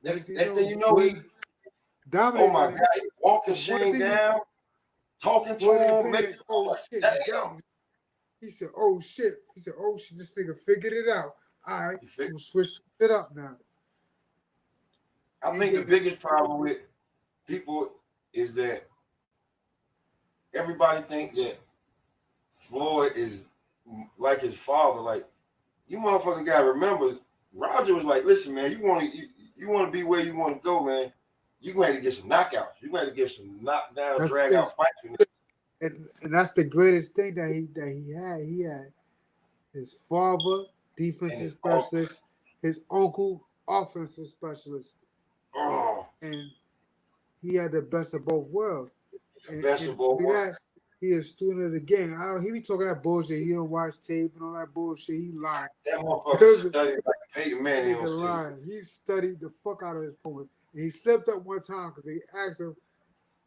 Speaker 3: next thing you know, he dominated. Oh my God, he walking Shane down, talking to him, making
Speaker 4: shit.
Speaker 3: Damn.
Speaker 4: He said, oh shit. This nigga figured it out. All right, we'll switch it up now.
Speaker 3: I think the biggest problem with people is that everybody think that Floyd is like his father. Like, you motherfucker gotta remember, Roger was like, listen, man, you want to be where you want to go, man. You gonna have to get some knockouts. You gonna have to get some knockdown, drag out fights.
Speaker 4: And that's the greatest thing that he had. He had his father, defensive specialist, his uncle, offensive specialist.
Speaker 3: Oh.
Speaker 4: And he had the best of both worlds.
Speaker 3: Best of both worlds.
Speaker 4: He is a student of the game. He be talking that bullshit. He don't watch tape and all that bullshit. He lied.
Speaker 3: That motherfucker studied like Peyton Manning on tape.
Speaker 4: He studied the fuck out of his opponent. And he slipped up one time because they asked him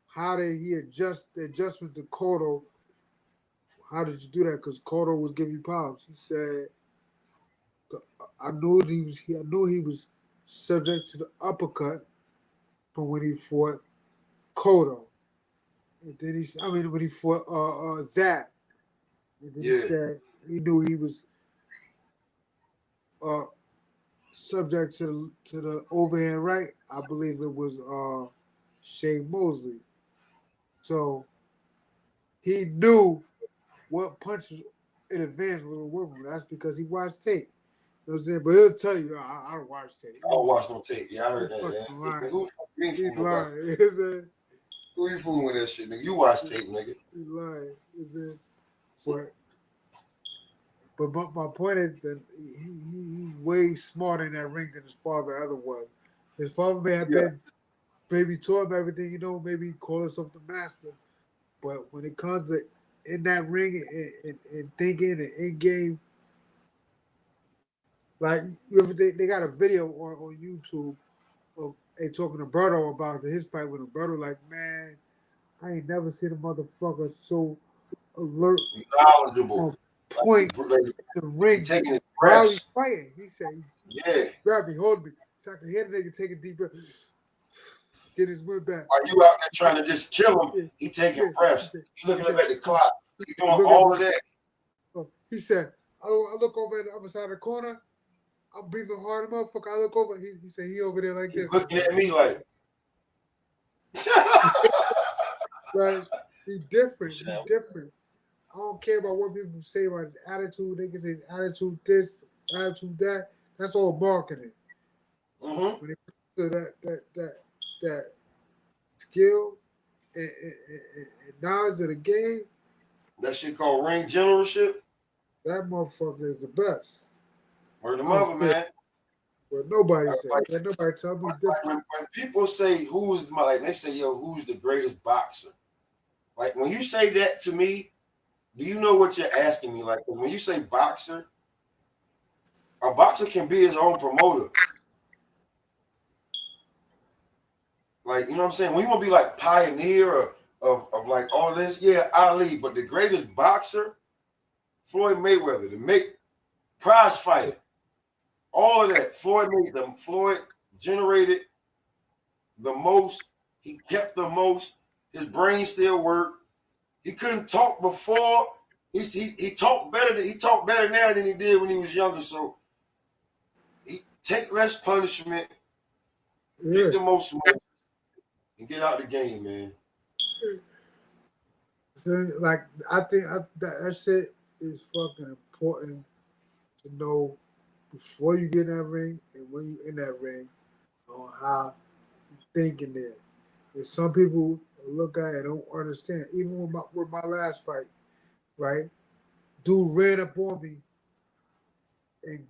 Speaker 4: how did he adjust the adjustment to Cotto. How did you do that? Because Cotto was giving you problems. He said, I knew he was subject to the uppercut from when he fought Cotto. And then when he fought Zap. And then he said he knew he was subject to the overhand right. I believe it was Shane Mosley. So he knew what punches in advance was going to work for him. That's because he watched tape. You know what I'm saying? But he'll tell you, I don't watch tape.
Speaker 3: I don't watch no tape. Yeah, I heard that. Who you fooling with that shit, nigga? You watch tape, nigga.
Speaker 4: He lying. But my point is that he's way smarter in that ring than his father ever was. His father may have
Speaker 3: Yeah.
Speaker 4: been maybe taught him everything, maybe call himself the master. But when it comes to in that ring and thinking and in game, like they got a video on YouTube of they talking to Berto about his fight with him. Berto like, man, I ain't never seen a motherfucker so alert
Speaker 3: Knowledgeable.
Speaker 4: on point
Speaker 3: Like,
Speaker 4: in the
Speaker 3: he
Speaker 4: ring
Speaker 3: taking his
Speaker 4: while he's
Speaker 3: breaths.
Speaker 4: fighting. He said,
Speaker 3: Yeah.
Speaker 4: grab me, hold me. So I can hear the nigga take a deep breath, get his wind back.
Speaker 3: While you out there trying to just kill him,
Speaker 4: Yeah,
Speaker 3: he taking
Speaker 4: yeah.
Speaker 3: breaths.
Speaker 4: He
Speaker 3: He looking
Speaker 4: said,
Speaker 3: up at the clock. He doing
Speaker 4: look
Speaker 3: all
Speaker 4: at
Speaker 3: of
Speaker 4: me.
Speaker 3: that.
Speaker 4: He said, I look over at the other side of the corner. I'm breathing hard, motherfucker. I look over. He said, he over there like
Speaker 3: He's
Speaker 4: this.
Speaker 3: looking at me like.
Speaker 4: Like, he different. He different. I don't care about what people say about his attitude. They can say his attitude this, attitude that. That's all marketing.
Speaker 3: Mm-hmm.
Speaker 4: When it comes to that skill and knowledge of the game,
Speaker 3: That shit called ring generalship.
Speaker 4: that motherfucker is the best.
Speaker 3: Word the
Speaker 4: I don't
Speaker 3: mother,
Speaker 4: care
Speaker 3: man.
Speaker 4: what nobody said.
Speaker 3: Like,
Speaker 4: Let nobody tell me
Speaker 3: when
Speaker 4: different.
Speaker 3: people say who's my, like they say, yo, who's the greatest boxer? Like when you say that to me, do you know what you're asking me? Like when you say boxer, a boxer can be his own promoter. Like, you know what I'm saying? When you want to be like pioneer of like all of this, yeah, Ali, but the greatest boxer, Floyd Mayweather, the prize fighter, all of that. Floyd generated the most. He kept the most. His brain still worked. He couldn't talk before. He talked better. He talked better now than he did when he was younger. So he take less punishment,
Speaker 4: Yeah.
Speaker 3: get the most smoke, and get out the game, man.
Speaker 4: So, like, I think that shit is fucking important to know before you get in that ring and when you in that ring on how you think in there. There's some people look at it and don't understand. Even with my last fight, right? Dude ran up on me and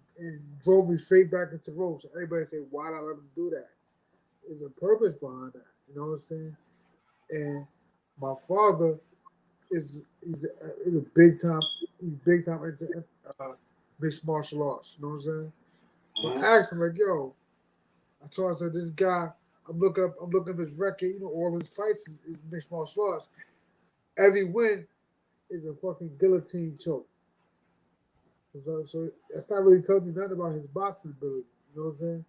Speaker 4: drove me straight back into the ropes. So everybody say, why did I let him do that? There's a purpose behind that. You know what I'm saying? And my father is a big time into mixed martial arts. You know what I'm saying? So
Speaker 3: Mm-hmm.
Speaker 4: I asked him like, yo, I told him, I said, this guy, I'm looking up his record. All his fights is mixed martial arts. Every win is a fucking guillotine choke. So that's not really telling me nothing about his boxing ability. You know what I'm saying?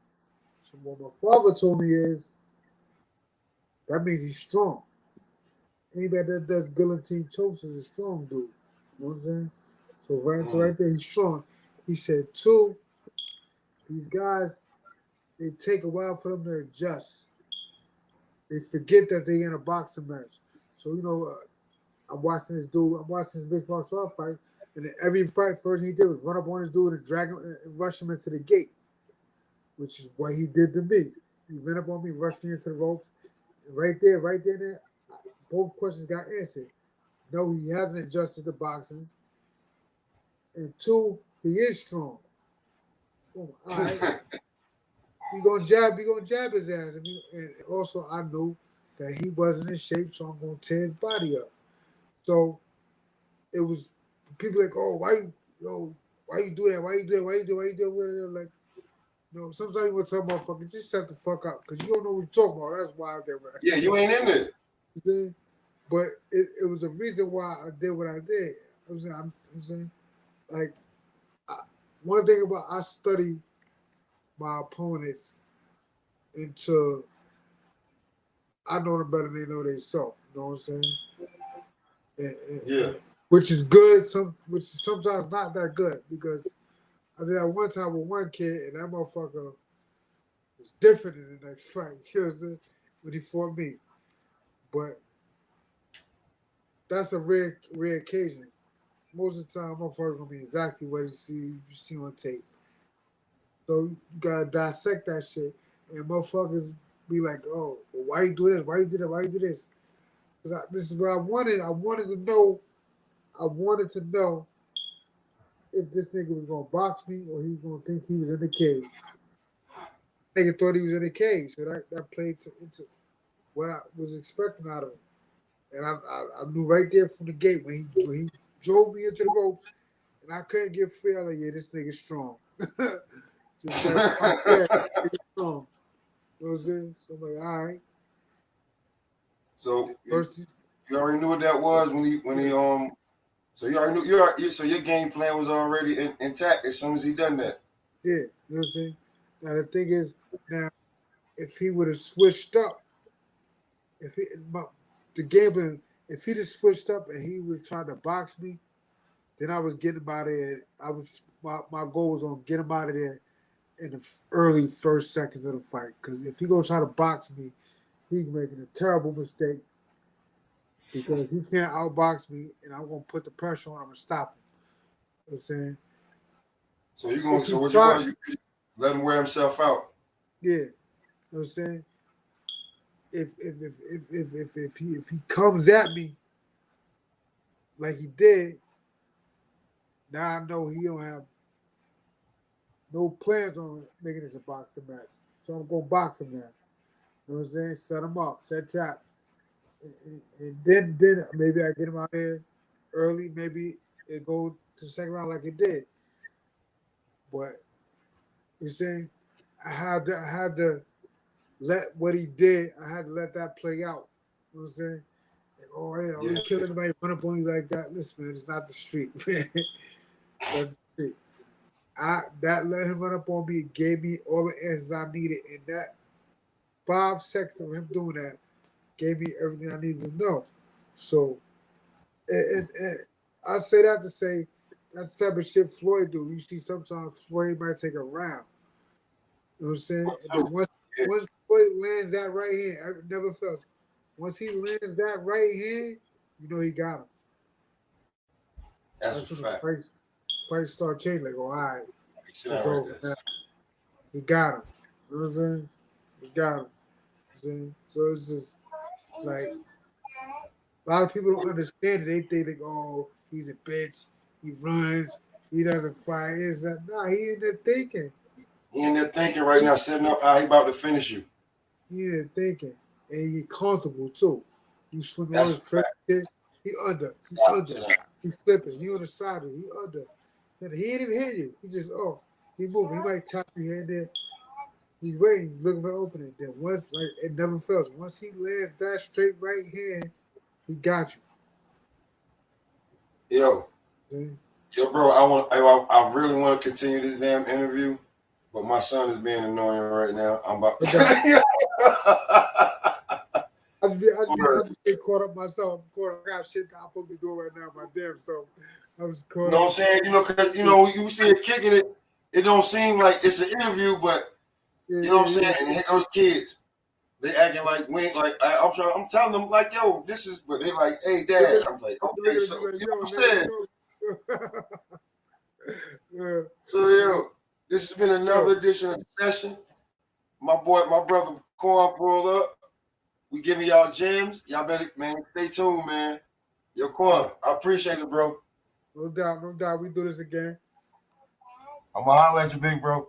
Speaker 4: So what my father told me is that means he's strong. Anybody that does guillotine chokes is a strong dude. You know what I'm saying? So right there, he's strong. He said, two, these guys, they take a while for them to adjust. They forget that they're in a boxing match. So, I'm watching this mixed martial art fight, and then every fight, first thing he did was run up on this dude and drag him and rush him into the gate, which is what he did to me. He ran up on me, rushed me into the ropes. And right there, both questions got answered. No, he hasn't adjusted to boxing. And two, he is strong. Oh, all right. we gonna jab his ass. And also I knew that he wasn't in shape, so I'm gonna tear his body up. So it was people like, oh, why you do that? Why you do that? Why you do it? Like, sometimes you want to tell motherfuckers, just shut the fuck up, because you don't know what you're talking about. That's why I did what I did.
Speaker 3: Yeah, you ain't in there.
Speaker 4: You know? But it was a reason why I did what I did. I'm saying, like, one thing about I study my opponents until I know them better than they know themselves. You know what I'm saying?
Speaker 3: Yeah.
Speaker 4: Which is good, which is sometimes not that good, because I did that one time with one kid and that motherfucker was different in the next fight. You know what I'm saying? When he fought me. But that's a rare occasion. Most of the time, motherfucker gonna be exactly what you see on tape. So you gotta dissect that shit, and motherfuckers be like, "Oh, well, why you do this? Why you do that? Why you do this?" Because this is what I wanted. I wanted to know. I wanted to know if this nigga was gonna box me or he was gonna think he was in the cage. Nigga thought he was in the cage, so that played into what I was expecting out of him. And I knew right there from the gate when he drove me into the ropes, and I couldn't get feel like, yeah, this nigga's strong. Just that right there, nigga's strong. You know what I'm saying? So I'm like, all right.
Speaker 3: So
Speaker 4: First,
Speaker 3: you already knew what that was when he So you already knew so your game plan was already intact as soon as he done that.
Speaker 4: yeah, you know what I'm saying? Now the thing is, now if he would have switched up, if he the game plan, if he'd have switched up and he was trying to box me, then I was getting him out of there. My goal was on get him out of there in the early first seconds of the fight. Because if he gonna try to box me, he's making a terrible mistake. Because he can't outbox me, and I'm gonna put the pressure on him and stop him. You know what I'm saying?
Speaker 3: So you gonna
Speaker 4: If he
Speaker 3: so what
Speaker 4: try-
Speaker 3: you let him wear himself out.
Speaker 4: Yeah. You know what I'm saying? If he comes at me like he did, now I know he don't have no plans on making this a boxing match. So I'm gonna box him now. You know what I'm saying? Set him up, set traps. And then maybe I get him out there early, maybe it go to the second round like it did. But you saying I had to let what he did, I had to let that play out. You know what I'm saying? Like, oh, yeah, you kill anybody, run up on you like that. Listen, man, it's not the street, man. That's the street. That let him run up on me gave me all the answers I needed. And that 5 seconds of him doing that gave me everything I needed to know. So, and I say that to say that's the type of shit Floyd do. You see, sometimes Floyd might take a round. You know what I'm saying? And then once Floyd lands that right hand, I never felt. Once he lands that right hand, you know he got him.
Speaker 3: That's a
Speaker 4: when the
Speaker 3: fact.
Speaker 4: fight start changing. Like, oh, all right, it's over.
Speaker 3: Right,
Speaker 4: Now. He got him. You know what I'm saying? He got him. You know what I'm saying? So it's just like a lot of people don't understand it. They think like, oh, he's a bitch. He runs. He doesn't fight. It's like, nah, he in there thinking.
Speaker 3: He in there thinking right now, setting up how he about to finish you.
Speaker 4: He in there thinking. And he comfortable too. You swing all
Speaker 3: That's
Speaker 4: his crazy shit. He under. He under. He's slipping. He on the side of it. He under. He ain't even hit you. He just, he moving. He might tap you here and there. He's waiting, looking for an opening. Then once, like, it never fails. Once he lands that straight right hand, he got you.
Speaker 3: Yo, bro, I really want to continue this damn interview, but my son is being annoying right now. I'm about to.
Speaker 4: I just get caught up myself. I got shit I'm supposed to be doing right now. My damn self. I was caught up.
Speaker 3: You know what I'm saying? Because you see it kicking it. It don't seem like it's an interview, but you know what I'm saying. And here go the kids. They acting like we ain't like I'm telling them like, yo, this is. But they like, hey, Dad. I'm like, okay, so you know what I'm saying. So yo, this has been another edition of the session. My brother Quan pulled up. We giving y'all gems. Y'all better, man, stay tuned, man. Yo, Quan, I appreciate it, bro.
Speaker 4: No doubt. We do this again.
Speaker 3: I'm gonna holler at you, big bro.